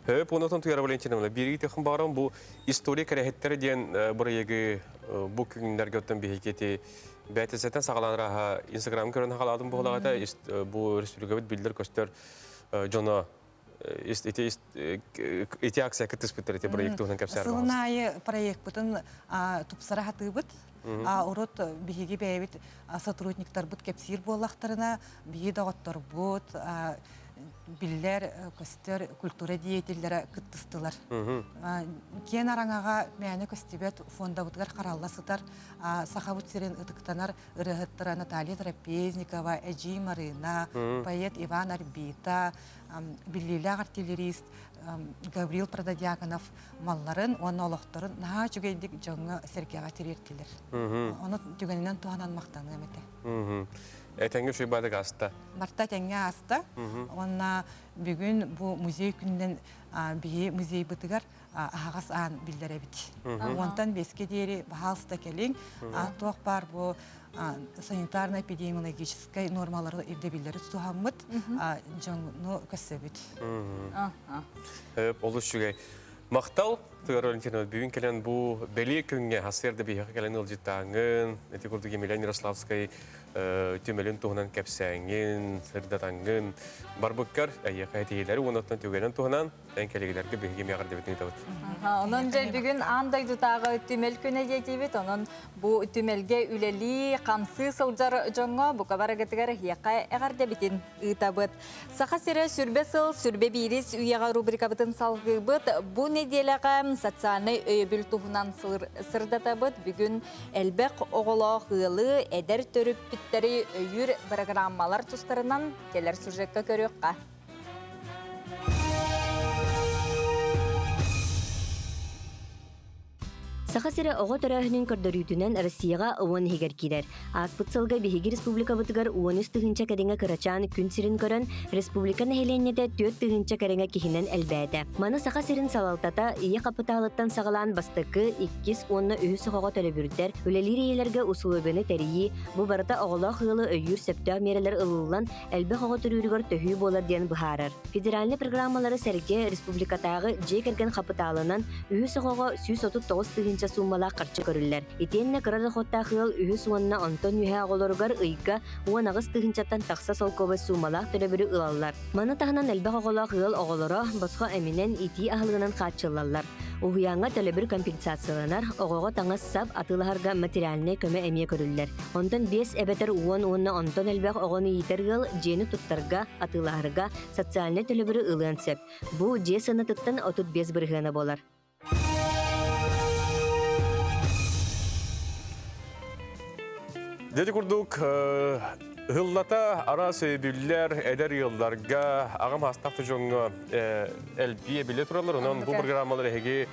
Speaker 1: Хөп, онытын тұяра Валентинамына, бері текін бағырам, бұл история кәрәхеттері ден бұрайығы бұл күнгіндерге өттен бейкеті бәтесеттен сағаланыраға Инстаграм көрін қаладым бұғылағада, бұл республика бет білдір көстер жона эти акция кытыспыттыр эти проекты унан кепсер.
Speaker 13: Сылынайы проект бүтін тупсара хаты бұд. Урот биһиги бәйбит сотрудниктар бут кепсир боллақтарына, биһи дағыттар бұд, биллер, көстер, культура деятеллері кыттыстылар. Кен араңаға мәні көстебет фонда бұдығар қаралласытар, сақабыт сирен ұтықтанар ұрығыттыра Наталья Трапезникова, Эджи Марина, поэт Иван Арбита, биллилі артиллерист Гаврил Прододиаконов малларын, оны олықтарын наға жүгейдік жоңы Сергеға терертелер. Оны түгенінен туғанан мақтаны әметі.
Speaker 1: Тәңгі шөй бадық аста?
Speaker 13: Марта тәңгі аста. Онна бүгін бұл музей күнінен бейі музей бұтығар ағас ағын білдер әбіт. Онтан беске дейірі бағалыста келің. Тоқ бар бұл санитарно-эпидемиологической нормалары ирдебиллери тұтуғамыд, жоңны көссөбіт.
Speaker 1: Олыс жүгей. Мақтал, тұғар Валентина, бүгін келен бұл бәле күнге асырды бейхі келен ұлжеттаңын, әте күрді Емельян Ярославскай төмелін туғынан кәпсәңін, сырдатаңын, барбыққар әйеқі әтейлері онаттан төгенен туғынан әңкелегілерге бейхі меғар дебетіне тауыд.
Speaker 2: Онын жай бүгін андай дұтағы төмел күні дейбет, онын бұл төмелге үлелі қамсы сылжар жоңға бұқа барағытығар еқа әғар дебетін ұйтабыд. Сақа сірі сүрбе сыл, сүрбе бейрес үйеға рубрика бұтын салғы бұд, бұл неделіға социальный өйбіл туғынан сырдатабыд, бүгін әлбәқ оғылы ғылы әдер төріп біттері өйір программалар тұстарынан келер сюжетқа көріққа.
Speaker 14: Сахасыра оғы төрәхінің көрдөрүйтінен Россияға уон хигер кидер. Аспытсылға бихиги республика бұтығар уон үс тығынча кәріңе кырачан күн сирин көрін республика нәхеленнеде төт тығынча кәріңе кихінен әлбәді. Маны сахасырын салалтата ие қапыталыттан сағалан бастықы 2-10 үйі сұқаға төлі бүрдер, өлелер иелерге усулыбыны тәрейі, бұ барыта оғыла қылы өйір сөпті мерелер ылылан әлбі қоға түрүрігер төхүй болар ден бұхарыр. Федеральный программалары сәрге республикатағы жей кәрген қапыталынан үйі сұқаға 139 тыгынча суммалаах карчы көрүллер. Итенне кырары хоттахыл үһүс уонна онтон үһэ оголоругар ыйга уон агыс тыгынчаттан такса солкобы суммалаах төлөбүрү ылаллар. Маны тахынан элбэх оголоох ыл оголоро босхо эминен ити ахылгынан хаачылаллар. Уһуяңа төлөбүр компенсацияланар, огого таңас сап атылаһарга материальный көмө эмие көрүллер. Онтон 5 эбетер уон уонна онтон элбэх огону йитергыл жени туттарга атылаһарга социальный төлөбүрү ылыан сеп. Бу же сынытыттан 35 бырыгына болар.
Speaker 1: Деди курдук Hıllata ara söybüller eder yıllarga ağam hastafı jonga elbiye bile turallar onun bu programmaları hegi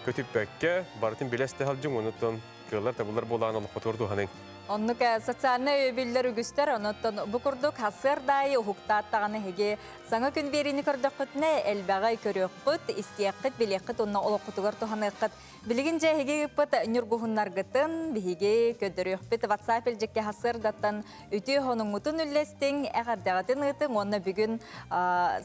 Speaker 1: kötüp bekke barıtın bileste halcın unutun kırlar tabular bolan olup oturdu hanen.
Speaker 2: Onluk sotsialne öbüller ügüster onutun bu kurduk hasır dahi hukuktağını hegi sana gün verini kırdık kutne elbağay körüyor kut istiyakit bilekit onunla olup kutugar tuhanıkit bilgince hegi pıt nürguhunlar gıtın bihigi ködürüyor pıt WhatsApp ilcekke hasır datan ütü honun utun üllestin eğer dağıtın ıtın onunla bugün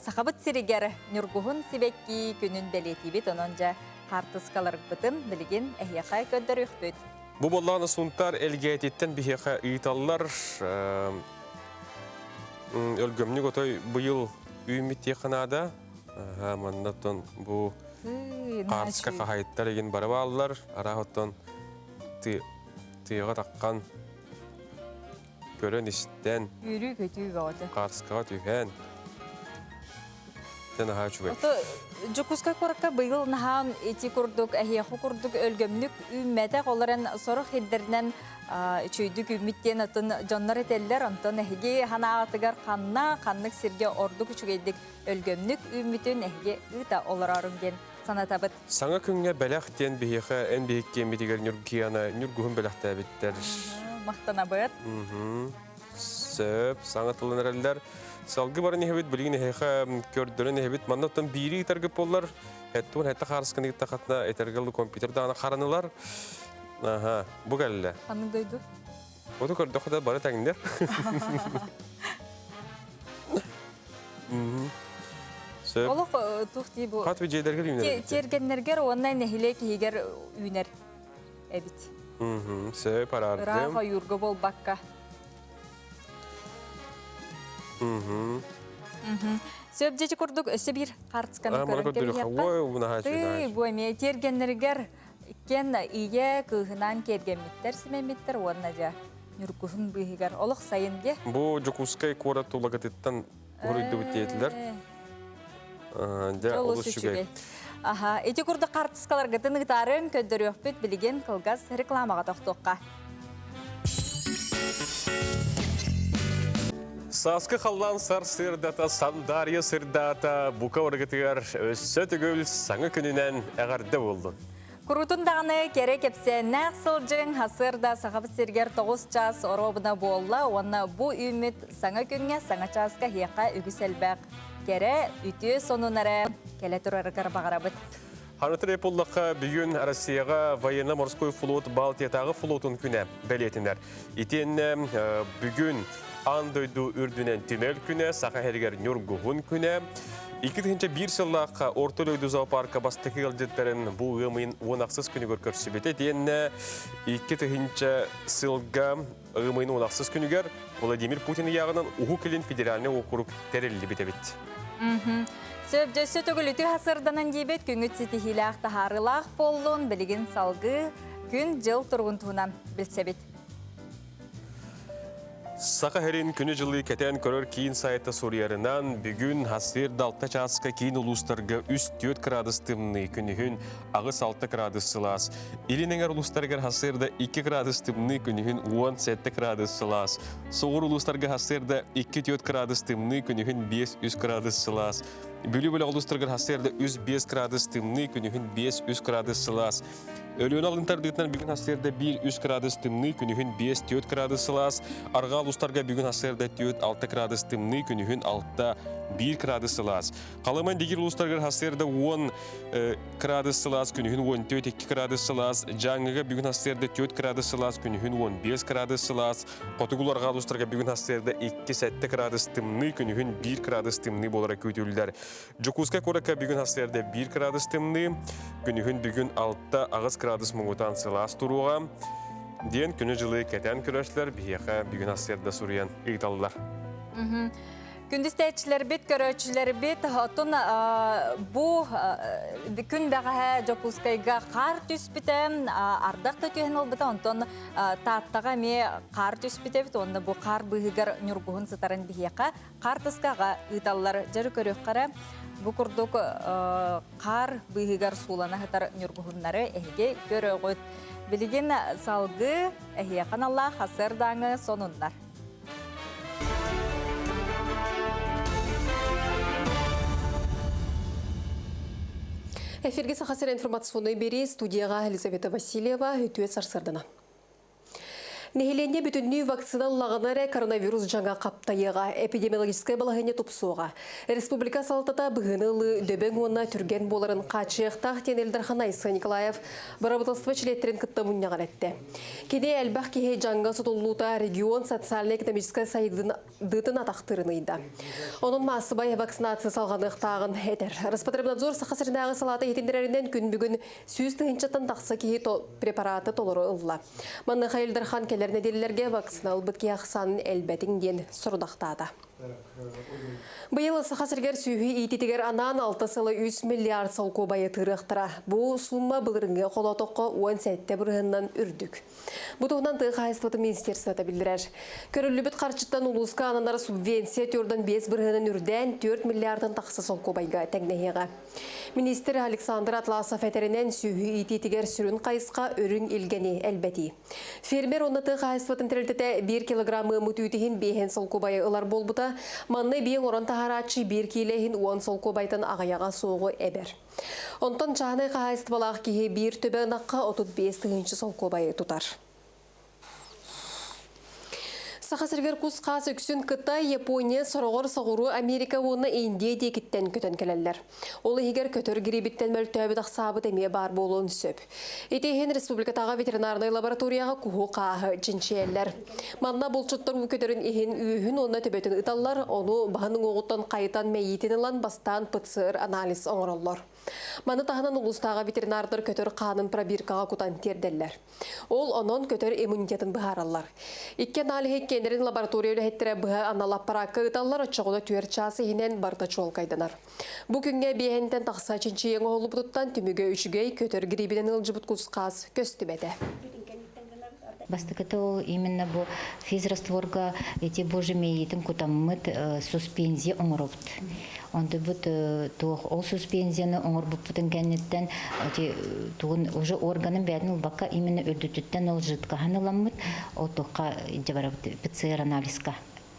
Speaker 2: sakabıt siriger nürguhun sibekki günün beletibit onunca hartıskalar gıtın bilgin ehyakay ködürüyor pıt.
Speaker 1: Bu bollağını suntar elgeyetitten bir heka itallar ölgömlük otoy bu yıl ümit yakınada mandattan bu karska kahayetler egin baraballar arahottan tıyığa takkan gören işten
Speaker 2: yürü kötü oldu.
Speaker 1: Karska tühen Tena çubay.
Speaker 2: Jukuska korakka bıyıl nahan eti kurduk, ehiyahu kurduk ölgömlük ümmete kolaren soruq hidderden çöydük ümmitten atın canlar eteller ondan ehigi hana atıgar kanlık sirge orduk uçugeydik ölgömlük ümmetin ehigi ıta olararın gen sana tabıt.
Speaker 1: Sana künge belak diyen bihiqa en bihik kemi diger nürgiyana nürguhun belak tabitler.
Speaker 2: Mahtana bıt.
Speaker 1: Söp, sana tılın ereller. Salgı barın ehebit bilgin ehiqa kördürün ehebit mandattan biri itergip ollar. Hettun hetta xarıskanı gittaqatna etergildi kompüterda ana xaranılar. Aha, bu gelle.
Speaker 2: Hanım duydu.
Speaker 1: O da kördü da bari tağınlar. Söp.
Speaker 2: Oluk tuğti bu.
Speaker 1: Kat ve ceyderger üner.
Speaker 2: Tergenlerger ondan nehile ki higer üner. Evet.
Speaker 1: Söp arardım.
Speaker 2: Raha yurgu bol bakka. Söbceci kurduk öse bir kartskanı görünteli yapkan. Bu eme tergenlerger ken iye kıhınan kergemitler simemitler onnaca nürkuhun bihigar oluk sayınge.
Speaker 1: Bu Jokuskay kora tulagatittan horuydu bitiyetiler. Ja olus şugay.
Speaker 2: Aha, eti kurduk kartskalar gıtını gıtarın köddürüyor büt bilgen kılgaz reklamağa toxtoqqa.
Speaker 1: Saskı xallan sar sırdata, sandarya sırdata, buka orgıtıyar össö tügül sana gününen eğarda oldu.
Speaker 2: Kurutun dağını kerek epse nağsılcın hasırda sahabı sirger 9 ças orobuna bolla, ona bu ümit sana günge sana çaska hiyaka ügüselbaq. Kere ütü sonunara kele turarıgar bağırabıt.
Speaker 1: Hanıtı Republika bugün Rusiyaga военно-морской flot Baltiyatağı flotun küne beletiner. İten bugün Andoydu ürdünen tünel küne, sağa herger nürguhun küne. 2001 yıllıqa Ortadoydu Zooparka bastıkı yılcıtların bu ığımın onaqsız günü görkörsübete. Diyenne 2000 yılga ığımın onaqsız günü gör Vladimir Putin yağının uhu kilin federalne okuruk terilli bite bitti.
Speaker 2: Söbcösü tөгіліті hasırdanan дебет күңіт сетихилақ тахарылақ болуын білген салғы күн жыл тұрғынтуынан білсебет.
Speaker 1: Saqa herin günü жылы keten körör kiyin sayıta Suriyarından bugün hasır dalta çaska kiyin uluslarga üst 4 gradus tımnı günühün ağız 6 gradus sılas. İlinenger uluslarga hasırda 2 gradus tımnı günühün 17 gradus sılas. Soğur uluslarga hasırda 2-4 gradus tımnı günühün 5 gradus sılas. Bülü uluslarga hasırda 5 gradus tımnı günühün 5 gradus sılas. Ölüğün alıntardıqtan bugün hasırda 1 gradus tımnı günühün 5-4 gradus sılas. Arga uluslarga bugün hasırda 4-6 gradus tımnı günühün 6-1 gradus sılas. Qalaman digir uluslarga hasırda 10 gradus sılas günühün 14-2 gradus sılas. Jangaga bugün hasırda 4 gradus sılas günühün 15 gradus sılas. Qotugul arga uluslarga bugün hasırda 2-7 gradus tımnı günühün 1 gradus tımnı bolarak ötüldüler. Жокуска корaka бүгін хастырда 1 градус тымны, күнігін бүгін 6 ағыз градус мұңытан сылас тұруға. Ден күні жылы кәтен көрәшілер бейеқа бүгін хастырда сұриян ұйталылар.
Speaker 2: Күндістәйтшілер бет, көрөчілер бет, отын бұл күн бәғі Жокускайға қар түспіті, ардақ төтіген ол біті, онтын таттаға ме қар түспіті біті, онды бұл қар бұғығар нүргуғын сытарын бейеқа, қар тұскаға ұйталылар жәрі көрек қара, бұл күрдік қар бұғығар сулана ғытар нүргуғынлары әйге көрек өт. Білген салғы әйеқан Алла қасырдаңы сонындар.
Speaker 3: Эфирге сахасыр информационный бери студияға Елизавета Васильева үтует сарсырдына. Нехеленде бүтінні вакциналағанары коронавирус жаңа қаптайыға, эпидемиологическая балағыне топсуға. Республика салтата бұғынылы дөбен онына түрген боларын қачықтақ тен Элдархан Айсы Николаев барабытылсыва чилеттерін күттамыннаған әтті. Кене әлбақ кеге жаңға сұтылуыта регион социально-экономическая сайдың атақтырыныйды. Оның масыбай вакцинация салғанықтағын әдір. Роспотребнадзор сақасырындағы салаты етіндерерінен күн бүгін сүйіз тығынчаттан тақсы кеге препараты толыры ұлла. Манны Элдархан неделерге вакцинал бітке ақсанын әлбәтің ден сұрдақтады. Бұйылы сақасыргер сүйі ететігер анан 6 сылы 3 миллиард салқу байы тұрықтыра. Бұл сумма бұлырыңы қолатоққа 10 сәтті бұрғыннан үрдік. Бұтығынан тұғы қайыстылы министерсіната білдірер. Көрілі бүт қарчыттан ұлысқа анандары субвенция түрдің 5 бұрғынын үрден 4 миллиардын тақсы салқу байға тәңнеғеға. Министр Александр Атласов әтерінен сүйі ететігер сүрін қайысқа өрін елгені әлбәті. Фермер онаты қайыстылытын тірілтіті 1 килограммы мұтүйтігін бейхен салқу байы ұлар болбыта, манны бейін орын тахарачы 1 килейін 10 салқу байтын ағаяға соғы әбер. Онтан чағаны қайыстывалақ кейі 1 төбе наққа 35 тығыншы салқу байы тұтар. Сақасыргер құс қас үксін Қытай, Япония, Сұрғыр, Сағыру, Америка оны Индия декіттен көтен келелер. Олы егер көтір гиребіттен мөлтөбі дақсабы деме бар болуын сөп. Етейхен республикатаға ветеринарный лабораторияға құғы қағы жіншелер. Манна болчыттар өкөтерін ехен үйін оны төбетін ұталар, оны бағының оғыттан қайтан мәйетін ұлан бастан пыцыр анализ оңыралар. Маны тағынан ұлыстағы ветеринардар көтір қанын пробиркаға құтан терделер. Ол онын көтір иммунитетін бұхаралар. Иккен алихек кенерін лаборатория өліхеттірі бұға аналап парақы ұталар ұтшығыда түйер часы енен барда чол қайдынар. Бүгінге бейхенден тақса чинчи ең оғылы бұтыттан түміге үшігей көтір грибінен ұлжыбыт құсқаз көсті бәді.
Speaker 4: Бастыката ол именно бу физрастворга эти божемейтин кутаммыт суспензия оңоробут. Онда бут ол суспензияны оңорбут бутын кеннеттен тугун уже органын бәдін бакка именно өдүтүттен ол жыткаһын ыламмыт, ол тоққа жабарабыт ПЦР анализка.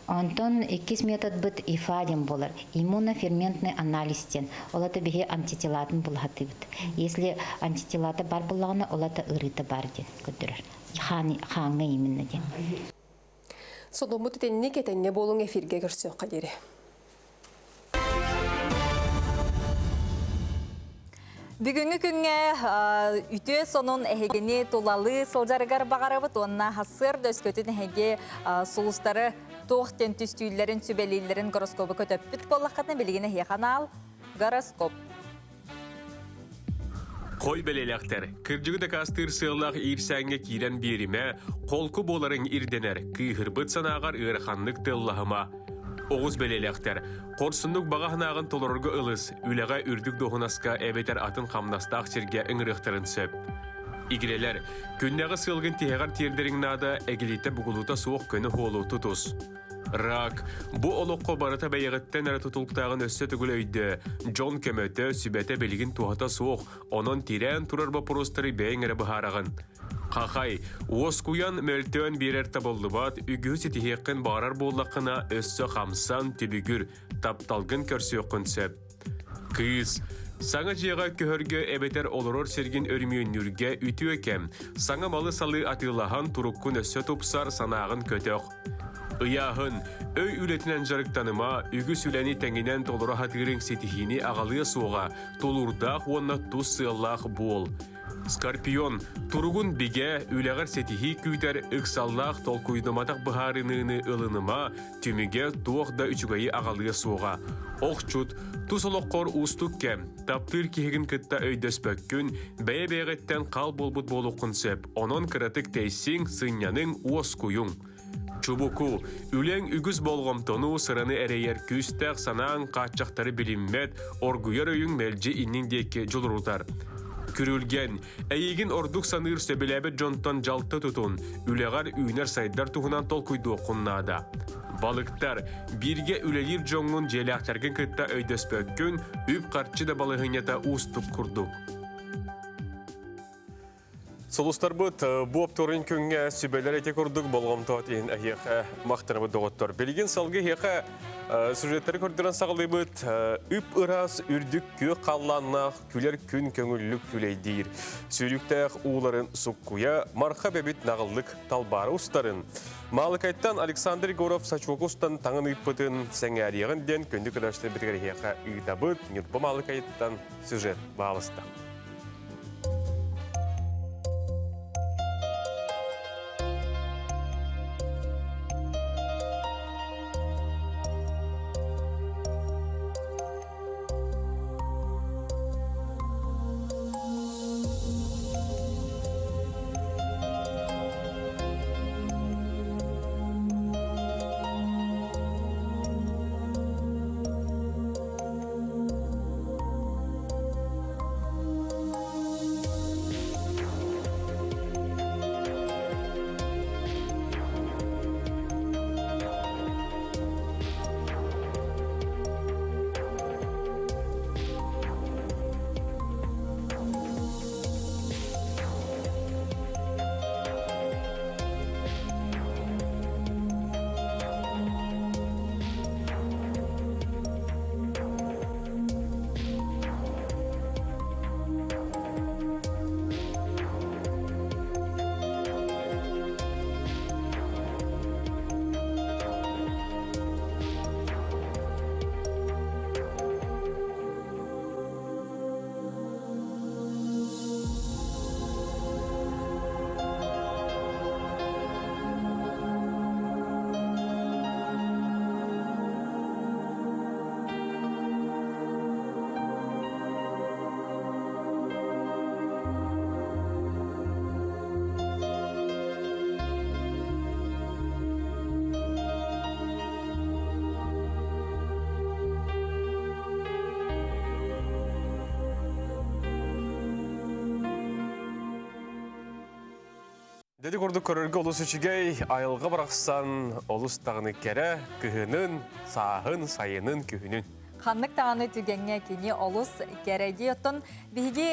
Speaker 4: Антон 2 метод бит ифадем болар. Иммуноферментный анализтен. Олата беге антителатын булхатыбыт. Если антителаты бар буллагына, олата ырыты бар ден көтөрөр. Хаңы именно ден.
Speaker 3: Сонда тенне кетенне болуң эфирге көрсөк кадери.
Speaker 2: Бүгінгі күнге үтө сонун әхегені толалы сылжарығар бағарабыт, онына хасыр дөскөтін әхеге сұлыстары тоқтен түстүйлерін, сүбелейлерін гороскопы көтөппіт болаққатына білген әхе қанал гороскоп.
Speaker 1: Қой белелектер, кіржігі кастыр сыллақ ирсәңге кейрен беріме, қолқы боларын ирденер, күйхірбіт санағар ұрқанлық тыллағыма. Оғыз белелектер, қорсындық бағағынағын толырғы ылыз, үліға үрдік доғынасқа әбетер атын қамнастақ серге үңіріқтірін сөп. Игрелер, күннәғы сылғын тегар тердерің нада әгелетті бұғылута суық көні қолу тұтус. Рак, бұ олыққа барыта бәйіғіттен әрі тұтылықтағын өссі түгіл өйді. Джон көмөті сүбәті белгін туғата суық, оның тирен тұрарба пұрыстыры бәйін әрі бұхарағын. Қақай, оскуян мөлтөн берер табылдыбат, үгіз етихеқін барар болақына өссі қамсан түбігір тапталғын көрсі өқінсіп. Кыз, саңа жеға көхірге әбетер олырор сергін өрмүйіннүрге үті өкем, саңа малы салы атылаған тұрыққын өссі тұпсар санағын көтөқ. Ыяғын, өй үлетінен жарықтаныма, үгі сүләні тәңінен толыра хатырың сетихini ағалыя суға, толурдақ онна тұс сыллақ бол. Скорпион, туругун биге үләгәр сетихи күйтер ыксаллах толкуйдыматак быхарыныны ылыныма, түміге туоқда үчүгайы ағалыға суға. Оқчут, тусолоққор устукке, таптыр кихигин кытта өйдөспөккүн, бәйе-бәйгеттен қал болбут болу құнсеп, онон кыратык тейсин сыньяның уос куюң. Чубуку, үлең үгіз болғымтону сыраны әрейер күстәк санаң қатчақтары біліммет, оргуяр өйің мәлжі инниңдекі жолырутар. Күрілген, әйегін ордук саныр сөбіләбі жонтон жалты тұтун, үлеғар үйнер сайдар туғынан толкуйду құннада. Балықтар, бирге үлелер жоңын желяқтаргын кытта өйдөспөккүн, үп қарчы да балығынята уступ күрдук. Солустар бұд, bu апторын күнге сүбелер әте күрдік болғамтуат ең әйеқі мақтыры доғыттар. Белген салғы еқі сюжеттері көрдірін сағылы бұд, үп ұрас үрдік күй қалланнақ, күлер күн көңіллік күлейдейір. Сүйріктәқ уыларын сұққуя, марқа бәбіт нағылдық талбары ұстарын. Малықайттан Александр Егоров Сачвокустан таңын ұйппытын сәңәрияғын ден көнді күләшті бітігер еқі үйдабыд, нүрпі Малықайттан сюжет бағалысты. Деді көрді көрерге олыс үшігей айылға барақсан олыс тағыны кәрі күхінің, сағын, сайының күхінің.
Speaker 2: Ханнык тағаны түгенге кені олыс кәрәге өттін. Бігі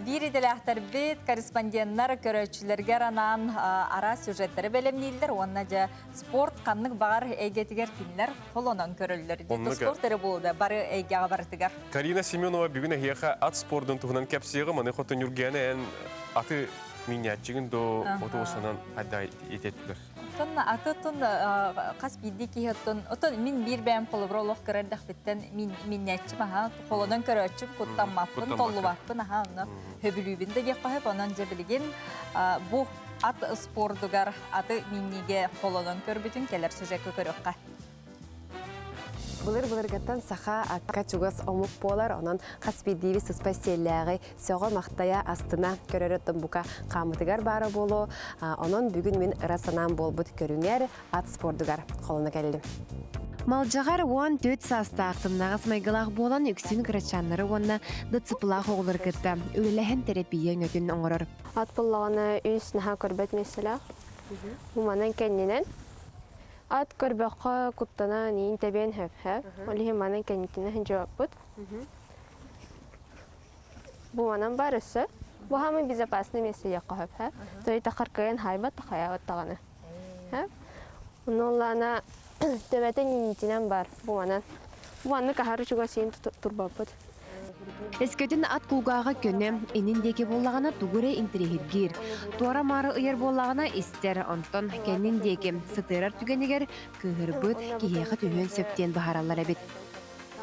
Speaker 2: вириділәқтір бет корреспонденттер көрәтшілерге ранан ара сюжеттері бәлемнейлдер. Онына жа спорт қаннык бағар әйгетігер кенілер қолынан көрілдер. Спорт әрі болды, бары әйгеға барытығар.
Speaker 1: Карина Семенова бүгін әйеға ат спордың тұғынан кәпсеғі маны қотын үргені ән аты миниатчигин до отосунан адай ететтілер.
Speaker 2: Атын қас бидді кейхеттін, мен бір бәйім қолы бір олық көрердіқ біттен миниатчим, қолынан көрәтчім, құттан маппын, толы баппын, хөбілюбін де қойып, онан жебілген бұл ат спордығар аты миниге қолынан көрбітін келер сүжекі көріққа.
Speaker 15: Бұлыр-бұлырғаттан сақа атқа чугас омук болар, онан қаспедейі сұспай селләғі сөғы мақтая астына көререттім бұқа қамытығар бары болу, онан бүгін мен ұрасанан болбыт көріңер ат спордығар қолына кәлдім.
Speaker 16: Малжағар оған 4 саста ақсымнағыз майғылақ болан үксін күрачанлары онына дұтсыпылақ оғылыр кірді. Өліләхін терапия өтін оңырыр.
Speaker 15: Ат болағына үйс наға көрбет меселақ. Уманан кәнненен. Ат көрбәққа құттана нейін тәбен хөп-хөп. Олығы манан кәннетіне хін жауап бұд. Бұл манан барысы. Бұл хамы безопасны месе яққа хөп-хөп. Той тақарқайын хайбат тақая оттағаны. Оноллана төбәті нейінтінен бар бұл манан. Бұл манны қағары жүға сейін тұрбап бұд.
Speaker 16: Эскөтін ат кулгаға көне, эніндеке болағына тугуре интерегергер. Туара мары ұйыр болағына істер онтон кәніндеке сытырар түгенегер көгір бұд кейеға түйен сөптен бағаралар әбет.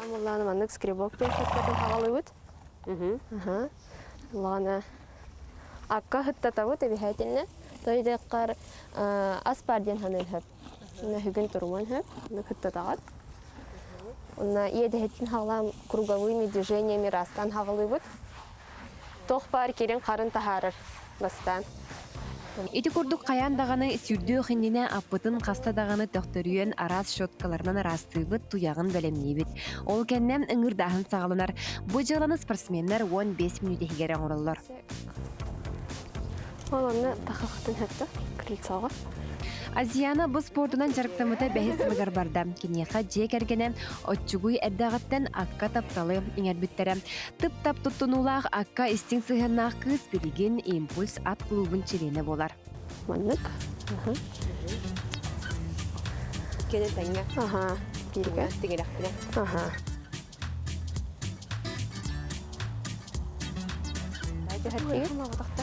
Speaker 15: Олағына маннық скребок бен шөпкетін қағалы бұд. Олағына Akka hıttatavu tebihaytinne. Toydaqar aspardien hanın höp. Ona hügün turman höp. Ona hıttatagat. Ona yedehetin hağlam kruговыми движениями растан хагылыбыт. Тохпар керен карын тахарыр бастан.
Speaker 16: Ити курдук каян даганы сүрдүү хиндине аппытын каста даганы тохторуен арас шоткаларынан арастыбыт туягын белемнибит. Ол кеннем ыңырдаһын сагаланар. Бу жыланы спортсменнер 15 минут егерен ураллар.
Speaker 15: Олонны тахахтын хатта крыльцага.
Speaker 16: Азияна бу спортунан жарыктамыта бәхис мыгар барда. Кинеха же кергене отчугуй эрдагаттан акка тапталы иңербиттере. Тып-тап туттунулах акка истин сыгыннах кыз билген импульс ат клубун чилене болар.
Speaker 15: Маннык.
Speaker 16: Кене таңга.
Speaker 15: Ага. Бирге.
Speaker 16: Тигерактыра.
Speaker 15: Ага.
Speaker 16: Айда хатты.
Speaker 15: Маватакта.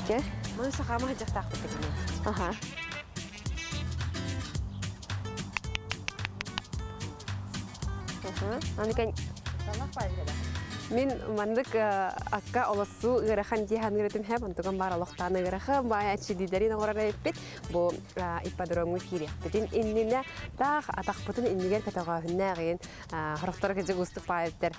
Speaker 15: Бирге.
Speaker 16: Мын сахама хажактакты кене.
Speaker 15: Ага. Аныкан Мен мандык акка олосу ырахан дихан гыретим хэп антуган бар алохтаны ырахан бая чидидерин орара эппит бу ипподромгу кири. Битин иннине тах атакпытын иннигер катагахыннагын хорохтор кеже густук пайыптер.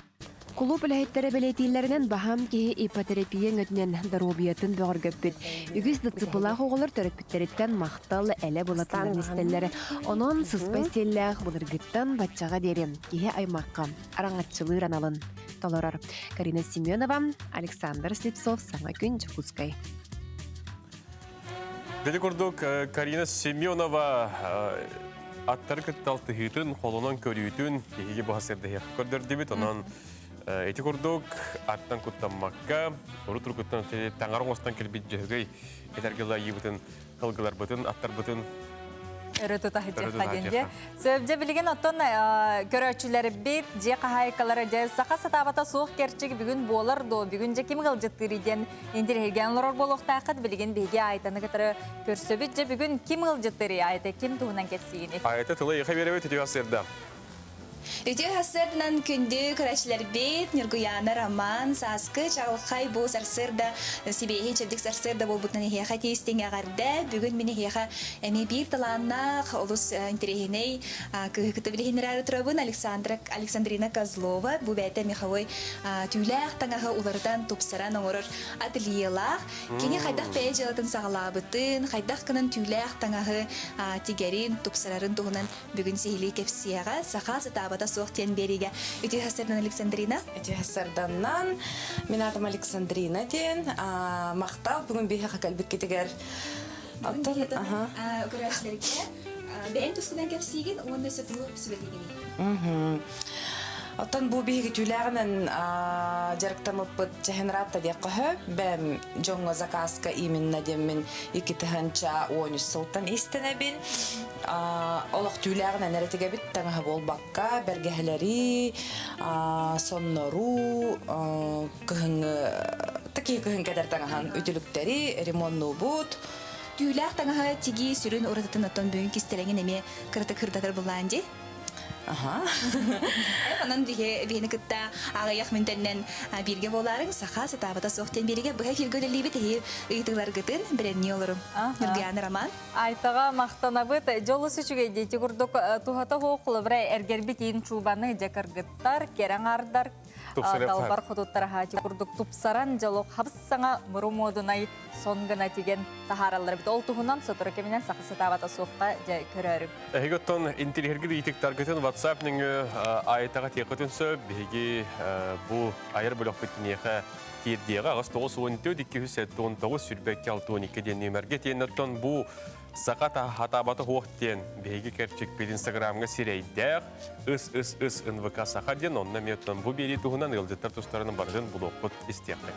Speaker 16: Клуб ләһеттере белетилләреннән баһам ки ипотерапия өтнән дарубиятын бөгөргөппит. Үгүз дыцыпылах оголор төрөпүттериттен мактал әле булаттан истелләре. Онон суспенсияллах булыргыттан батчага дерем. Кие аймакка араңатчылыр аналын. Толорар. Карина Семенова, Александр Слепцов, Саңа күн Жакускай.
Speaker 1: Дели курдук Карина Семенова аттар кытталтыһытын холонон көрүүтүн киһиги баһасерде көрдөрдүбүт. Онон эти курдук аттан куттаммакка урутур куттан таңарыңостан келбит жөһөгөй этергела йыбытын кылгылар бытын аттар бытын
Speaker 2: Өрөтө тахыжы хаденде. Сөбже билген оттон көрөчүлөр бит же кахайкалары же сака сатабата суук керчиг бүгүн болар до бүгүн же ким кылжыттырыден индирген лорор болохтакыт билген биге айтаны кытары көрсөбүт же бүгүн ким кылжыттыры айта ким туунан кетсигини.
Speaker 1: Айта тылы яха беребет идиасерда.
Speaker 17: Үтө хасырдан күндү көрәчләр бит, Нургуяна Роман, Саскы, Чалхай бу сарсырда, Сибеһи чебдик сарсырда бу бутны хеха тестиңе гарда, бүгүн мине хеха эми бир таланна олус интерехиней, кыты билгенер турабын Александрина Козлова, бу бәтә Михавой түләх таңага улардан тупсаран оңорор ательелах, кини хайдах пәҗәләтен сагалабытын, хайдах кынын түләх таңагы тигәрин тупсарарын тугунан бүгүн сехили кепсияга саха сатаба да соқтен бериге. Үтү хасардан Александрина?
Speaker 18: Үтү хасарданнан мен атым Александрина ден. Мактал бүгүн бихе калбит кетигер.
Speaker 17: Көрәшләргә бәйин тускудан кепсиген, онда сатылы сүбелегени.
Speaker 18: Оттан бу биһиги түләгенен жарыктамыппыт чехенратта дип кахып, бәм жоңго заказка именно демин 2-нча 13 сылтан истенебин. Олох түләгенен эретеге бит таңа болбакка бергәһләри, соннору, кыһын таки кыһын кадәр таңахан үтүлүктәри, ремонтну бут.
Speaker 17: Түләк таңа тиги сүрүн урататын оттан бүгүн кистелеген эме кыртык кырдагыр буланди.
Speaker 18: Ага.
Speaker 17: Анан бихени кытта агаяк минтеннен бирге боларың саха сатабата соқтен бериге быһа филгөлелибит ыйтылар гытын бренни олорум. Нургуяна Роман.
Speaker 2: Айтага мактанабыт жолу сүчүгө дети курдук тухата хоокулу бир эргербит ин чубаны жакыргыттар керең ардар талбар хотуттар хати курдук тупсаран жолок хабсаңа мурумодунай сонгана тиген тахаралар бит ол туһунан сотура кеменен саха сатабата соққа жай көрөрүм.
Speaker 1: Эготтон интеллигерге дийтиктар гытын WhatsApp-ның айтага текотун сөп биги бу айыр бөлөк биттинеха тирдига агыс 914-219 сүрбекке 612 ден нөмерге тенеттон бу саката хатабаты хоқтен биги керчик бит Instagram-га сирейдер ыс НВК сахаден онна меттон бу бери туһунан ылжыттар тустарының бардын булоккут истекте.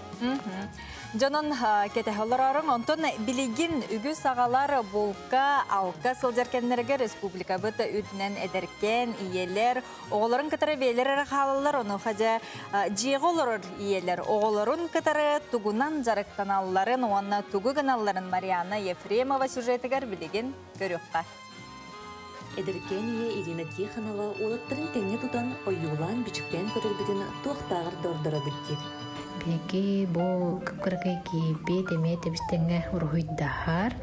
Speaker 2: Жонон кетехолорорун онтон билигин үгү сагалар булка алка сылжаркеннерге республика быта үтнен эдеркен иелер оголорун кытары белер халалар ону хажа жеголор иелер оголорун кытары тугунан жарыктаналларын онна тугу каналларын Мариана Ефремова сюжетигер билигин көрөкка.
Speaker 19: Эдеркен Ирина Тихонова улаттарын теңе тутан ойюлан бичіктен көрілбетін туақтағыр дордора бүттер. Беги бу кыпкыркай кийипи теме тебистеңе урухуйдахар.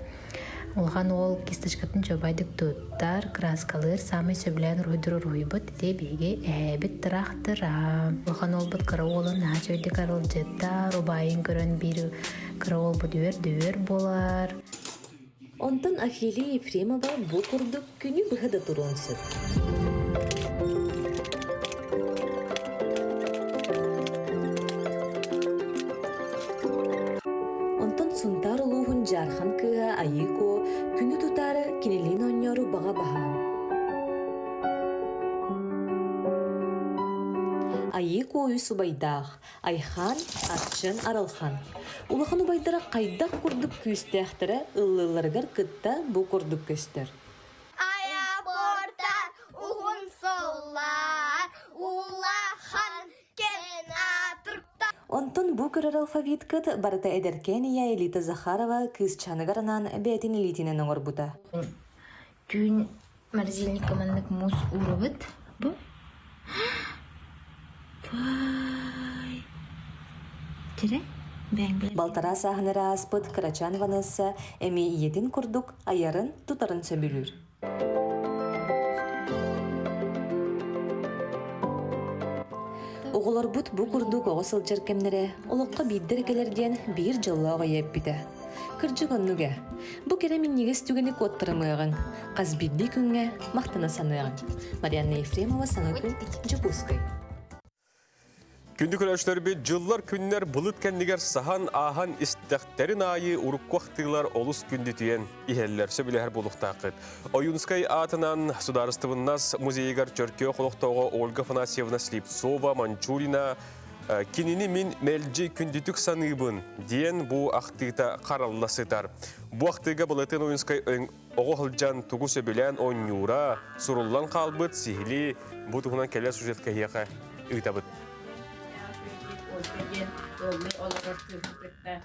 Speaker 19: Улхан ол кисточкатын жобайдык туттар, краскалыр, самый сөблән урухуйдыр урухуйбыт, те беги әбит тырахтыра. Улхан ол бут караолын начойды карылжыта, рубайын көрөн бир караол бут дөөр болар.
Speaker 14: Онтон Ахилия Ефремова бу курдук күнү быһыда туруонсут. Онтон сунтар улуухун жархан кыга айыко күнү тутары кинелин оннору бага баһа. Айыко уй субайдах, айхан, атчын аралхан. Улахан убайдара кайдак курдук күүстээхтара ыллыларгар кытта бу курдук көстөр.
Speaker 20: Аябортар угун соллар, улахан кен атыркта.
Speaker 14: Онтон бу көрөр алфавит кыт барыта эдеркения Элита Захарова кызчаныгарынан бетин элитинен оңорбута.
Speaker 19: Күн морозильник командык мус урубыт. Бу? Пай. Тире?
Speaker 14: Балтара сахнара аспыт Карачан Ванесса эми иетин курдук аярын тутарын сөбүлүр. Оголор бут бу курдук оғысыл жеркемнере олыққа биддергелерден бир жылы оғайып биті. Кыржыгоннуге. Бу керемин негес түгені коттырымығын, қазбидді күнге мақтана санығын. Марианна Ефремова саңы Жапускай.
Speaker 1: Күнді көрәшілер бе жыллар күннер бұлыт кәндігер сахан ахан істіқтерін айы ұрыққуақтығылар олыс күнді түйен ихеллер сөбілер болуқтақыд. Ойынскай атынан Сударыстывыннас музейгар чөркео қолықтауға Ольга Фанасьевна Слепцова, Манчурина, кинини min мәлжі күндітік саныбын дейін бұл ақтыйта қаралласытар. Бұл ақтыйға бұлытын ойынскай оғылжан тұғы сөбілен ойнюра, сұруллан қалбыт, сихили, бұл тұғынан кәлі сюжетке еқа үйтабыт.
Speaker 21: Oldu olarak tühüntükte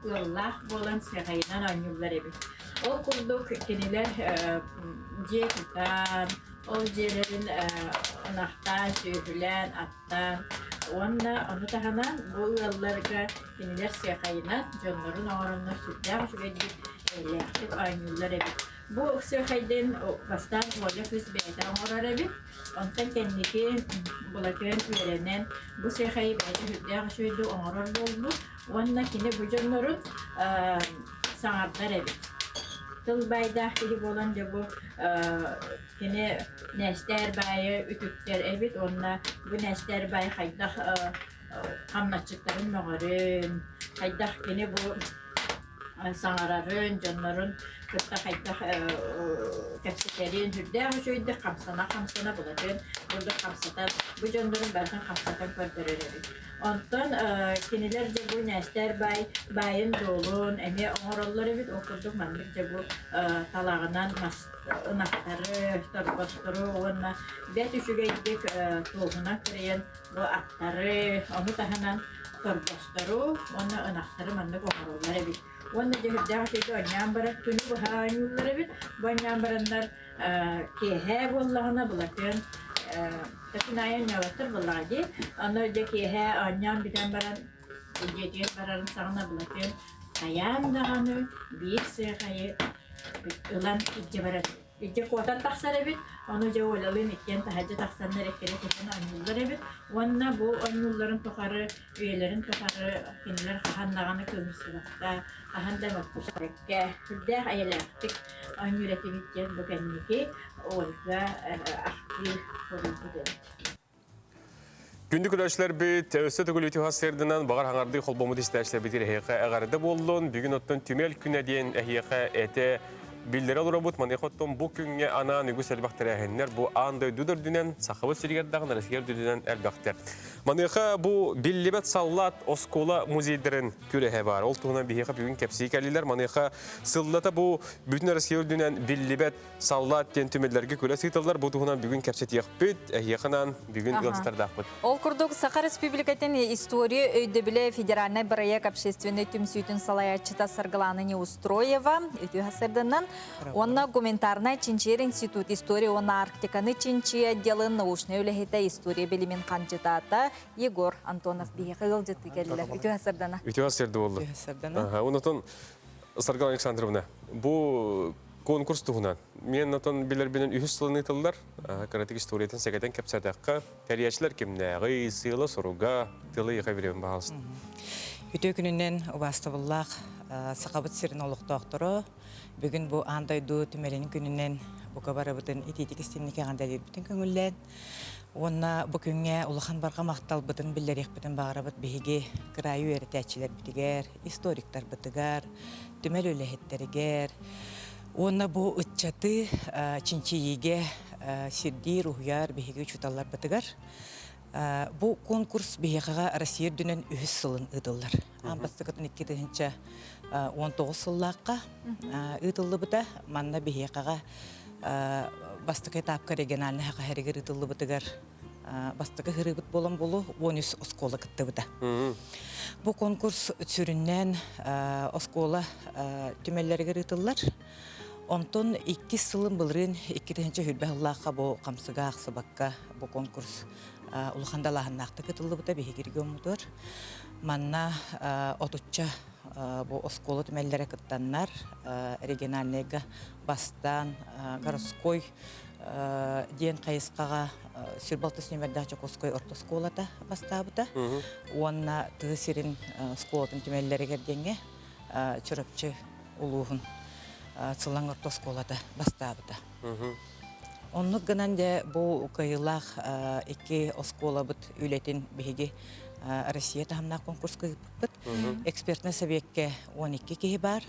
Speaker 21: ıllах bolan sehayından oynuyorlar ebi. O kurduk keniler cektan, o celerin anahtan, söhülen, attan. Onu tahanan bu ıllarga keniler sehayından canların ağrına sütten şöyle elektik oynuyorlar ebi. Bu sehaydan bastan olacak biz beytan orar ebi. Ondan kendiki bulakön öğrenen bu sehayı bence hüddeye şöyle onar oldu. Onunla kine bu canların sanatlar ebi. Tıl bayda gibi olunca bu kine nesler bayı ütükler ebi. Onunla bu nesler bayı haydak kamnaçıkların mağarın. Haydak kine bu sanararın, canların kıtta haydak kapsiterin hüddeye şöyle kamsana bulacağım. Burada kamsatan, bu canların belki kamsatan kördürür. Ondan kinilerce bu nesler bayın dolun, emeği oğralları bir okurduk mandıkça bu talağından ınakları, torbastırı, onunla bet üşüge gidip toğuna kırıyan bu aktarı, onu tahanan torbastırı, onunla ınakları mandık oğralları bir. Onunla cehüddeye şeyde oynayam barak tünü bu hanyulları bir, bu oynayam baranlar kehe bollağına bulakın. Taşınayan yavatır bullağı. Onu ödeki he annem biten baran, ucetiyen baranın sağına bulakın. Ayağım dağını, bir sığayı, ulan iyice baran. İyice kotan taksar evet, onu da olalım iken tahacı taksanlar ekleri kesin anıllar evet. Onunla bu anılların tokarı, üyelerin tokarı, kinler kahandağını kömürsü vakta, kahandamak kusarıkke, hürdek ayılardık. An üretimitten bu kendiki Olga aktif koruldu demek.
Speaker 1: Gündük üreşler bir tevse tükülütü hasırdınan bağır hangardı kolbomudu isterçler bitir ehiyaka eğarıda bollun. Bugün ottun tümel küne diyen ehiyaka ete bildiri olur abut. Manekotton bu künge ana nügus elbaqtır ehenler. Bu anda düdür dünen saxıbı sürgerdağın arasıger düdünen elbaqtır. Maneka bu billibet sallat oskola muzeydirin kürehe var. Oltuğuna bihiyaka bugün kepsiyi kelliler. Maneka sallata bu bütün arasıger dünen billibet sallat diyen tümellerge küre sıytıllar. Bu tuğuna bugün kepsit yakbüt. Ehiyakanan bugün yıldızlar dağbıt.
Speaker 2: Ol kurduk Sakar Республикатын историю öydübile Федеральный проект общественный tümsütün salayatçıta sargılanını Устроева. Ütü hasırdından Онна гуманитарная чинчер институт история, онна Арктиканы чинчи отделын научный үлехете история билимен канчытата Егор Антонов бейхыл жетті келілі. Үті ғасырдана.
Speaker 1: Үті ғасырды болды. Онытын, Саргал Александровна, бұл конкурс туғынан. Мен отын білербенен үйіз сылыны тылдар, каратик историятын сәкетен кәпсәтәққа, тәрияшілер кемнәғи, сыйлы, соруға, тылы еға беремін бағалысын.
Speaker 5: Үті күнінен ұбасты бұллақ сақабыт сирін олықтақтыры, бүгін бұл андайду түмәленің күнінен бұқа бары бұтын итетік істемнеке ғандалер бүтін көңілден. Онна бұл күнге ұлыған барға мақтал бұтын білдерек бүтін бағара бұт бейге қырайы өрітәтшілер бүтігер, историктар бұтығар, түмәл өліхеттерігер. Онна бұл ұтчаты чинчиеге сирди рухяр бейге учуталар бұтығар. Бұл конкурс бейғаға Россия дүнен үхіс сылын ұдылар. Амбастықытын 2019 сыллаққа ұдылы бұта, манна бейғаға бастықы тапқа региональны хақа әрегер ұдылы бұтығар. Бастықы ғырыбыт болан болу, 13 оскола күтті бұта. Бұл конкурс сүріннен оскола түмеллергер ұдылар. Онтон 2 сылын бұлырын 2-ші хүрбәғылаққа бұл қамсыға ақсыбаққа бұл конкурс улахандалаханнақты кытылды бұта бейгерге ұмытыр. Манна отучча бұл осколы түмәлдері кыттаннар региональныйға бастан городской ден қайысқаға сүрбалты сүнемерді Оской ортосколата бастабыта. Онна тұғысырын сколатын түмәлдері керденге чұрыпчы ұлуғын цылаң ортосколата бастабыта. Оннук гынан де бұл кайылақ 2 оскола бұт үйлетін бейге Россия тағымна конкурс күйіппіт. Экспертный советке 12 кейі бар.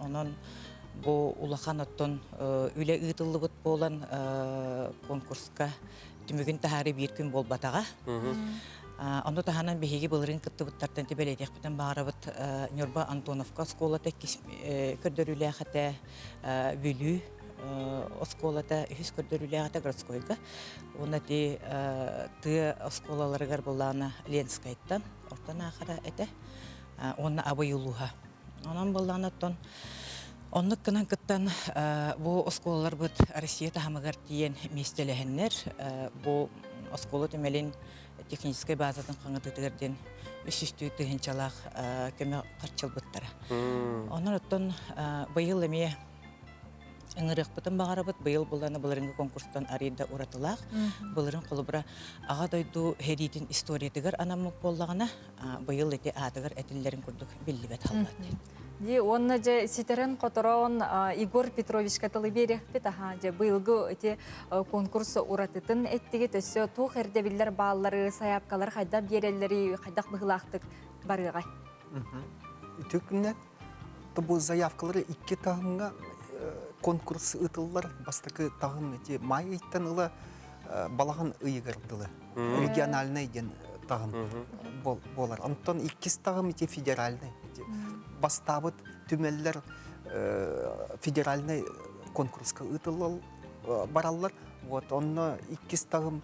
Speaker 5: Онын бұл ұлақан оттон үйле ұйтылы бұт болан конкурсқа түмігін тағары бір күн бол батаға. Онды тағанан бейге бұлырын күтті бұттартан тебелетек бұтын бағары бұт Нюрба Антоновка осколата көрдірілі әқіті бүлі осколата үхіс көрдірілі әқіті городскойға. Оны де ты осколаларығар болағына Ленскайттан, ортан ақыра әті, оны абай ұлуға. Онан болағына тон Оннық кынан кыттан бұл осколалар бұд Россия тағамығар дейін местелігінер. Бұл осколы түмелін технической базадан қаңытығырден үсістүй тұхынчалақ көмі қарчыл бұттары. Онын оттон бұйыл әме ыңырық бұтын бағара бұт, бұйыл бұланы бұлырынғы конкурстан арейді ұратылақ. Бұлырын қолы бұра аға дойду херидін историятығыр анамық болағына бұйыл әте атығыр әтілерін күрдік білі бәт халбады.
Speaker 2: Онна же ситерен которон Игорь Петрович катылы берех бетаха же быйлгы эти конкурс уратытын эттиге төссө ту хердебиллер бааллары саяпкалар хайда берелleri хайдак быгылактык барыгай.
Speaker 22: Төкүннән бу заявкалары 2 тагынга конкурс ытыллар бастыкы тагын эти май айттан ыла балаган ыйгырдылы. Региональный ден тагын болар. Антон 2 тагын эти федеральный бастабыт түмеллер федеральный конкурска ытылал бараллар. Вот онно 2 тагым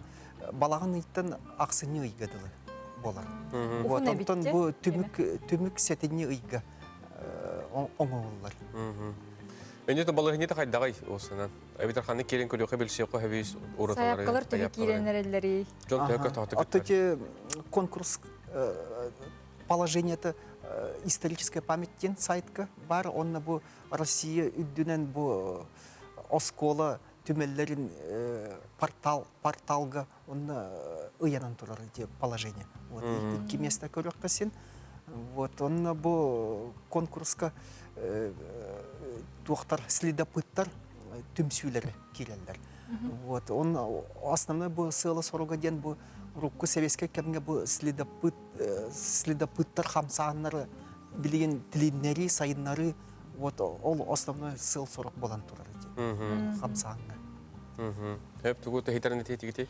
Speaker 22: балаган ыйттан аксыны ыйгадылы болар. Вот антон бу түмүк сетине ыйга оңоллар.
Speaker 1: Önce de balığı ne de kaydağay olsun. Eviter xanı keren körüğe bilse ko hevis uğratıları.
Speaker 2: Sayapkalar tübük kirenlerleri.
Speaker 1: Çok tübük tahtık.
Speaker 22: Оттоки конкурс положение-то историческая памяттен сайтка бар. Онна бу Россия үддүнен бу оскола түмеллерин порталга онна ыянан турар эти положение. Вот 2 места көрөккө сен. Вот онна бу конкурска туохтар следопыттар түмсүйлери кирелдер. Вот он основной бу сыла соруга ден бу рукку советский кемге бу следопыттар хамсааннары билген тилиннери сайыннары вот ол основной сыл сорук болан турар эти хамсаанга.
Speaker 1: Hep tuğut hitarın etiyeti.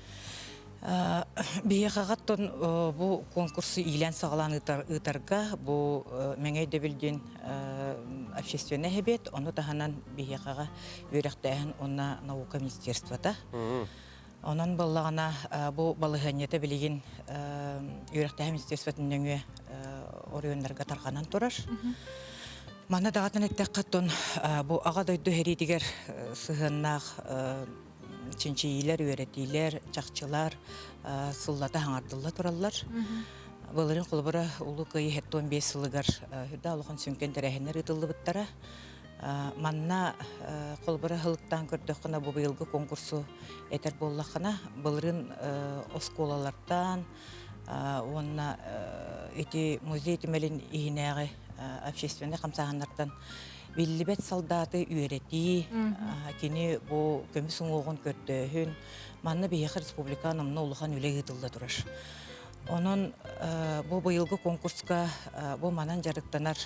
Speaker 5: Бейхағаттон бұл конкурсы илен сағалан ұтарға, бұл мәңей дөбілден общественный хебет, оны тағанан бейхаға өріқтәйін оны наука министерствода. Онан балағына бұл балығанеті білеген өріқтәйін министерствотын өңі орионларға тарғанан тұрар. Мана дағатын әттәк қаттон бұ аға дойду херидігер сығыннақ чинчийлер, өретейлер, чақчылар, сыллата хаңардылла тұралар. Бұлырын қолбыра ұлы күйі хетті 15 сылығар үрді алуқын сүнкен тәрәхінер ұтылы бұттара. Манна қолбыра хылықтан көрдіқіна бұ бұйылғы конкурсу әтер боллақына бұлырын осколалардан, онна эти музей тимелин ихинеги общественный камсаганнартан биллибет солдаты үйрети кини бу көмүсүң огон көрдөһүн манна бияхыр республика намны улухан үлеги тылда турар. Онон бу быйылгы конкурска бу манан жарыктанар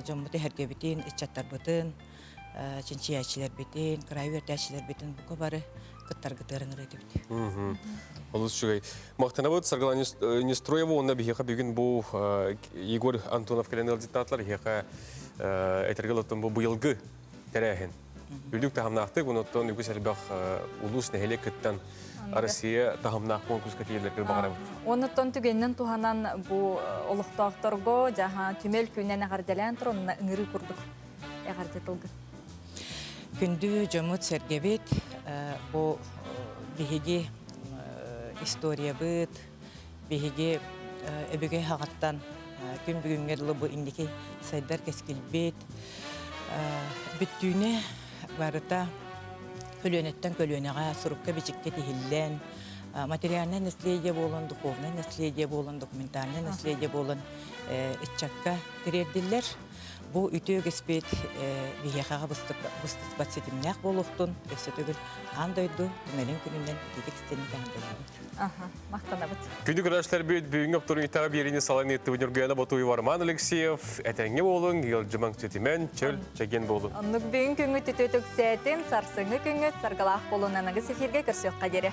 Speaker 5: жоммути хергебитин ичаттарбытын чинчиячилер битин крайвертячилер битин бу бары кыттаргытырыңыр этибит.
Speaker 1: Олус шугай. Мақтанабыт Саргала Нестроева, онна бихеха бүгін бұл Егор Антонов кәленел диктатлар хеха әтергелоттан бұл бұйылғы тәрәхін. Бүлдік тағамнақтық, оныттан үгіс әлбәқ улус нәхелек күттен Россия тағамнақ конкурс кәтелер бағарабыт.
Speaker 2: Оныттан түгеннен туғанан бұл олықтақтырғы жаға түмел күннен әғардалан тұр, онына үңірі күрдік әғардетілгі.
Speaker 5: Күнді жомыт сәргебет бұл бихеге история быт, бихеге өбіге хағаттан күн бүгінге дұлы бұл индеке сайдар кәскел бет. Бүттүйіне барыта көлөнеттен көлөнеға сұрыққа бечікке тихиллен, материальное наследие болын, духовное наследие болын, документальное наследие болын итчакка тирердиллер. Бу үтөө кеспет бихеқаға бұстыспат сетімнәқ болуқтын, өсі түгіл андойду түмелін күнінен дедек істенін кәнділер.
Speaker 2: Мақтанабыт.
Speaker 1: Күнді күрәшлер бейт бүгінгі аптырын итаға беріне салан етті өнергені Батуй Варман Алексеев, әтәңе болың, ел жымаң сөтімен, чөл чәген болың.
Speaker 2: Онлық бүгін күңі түтөтік сәтін, сарсыңы күңі, сарғалақ болуынан аңыз эфирге көрсек қадері.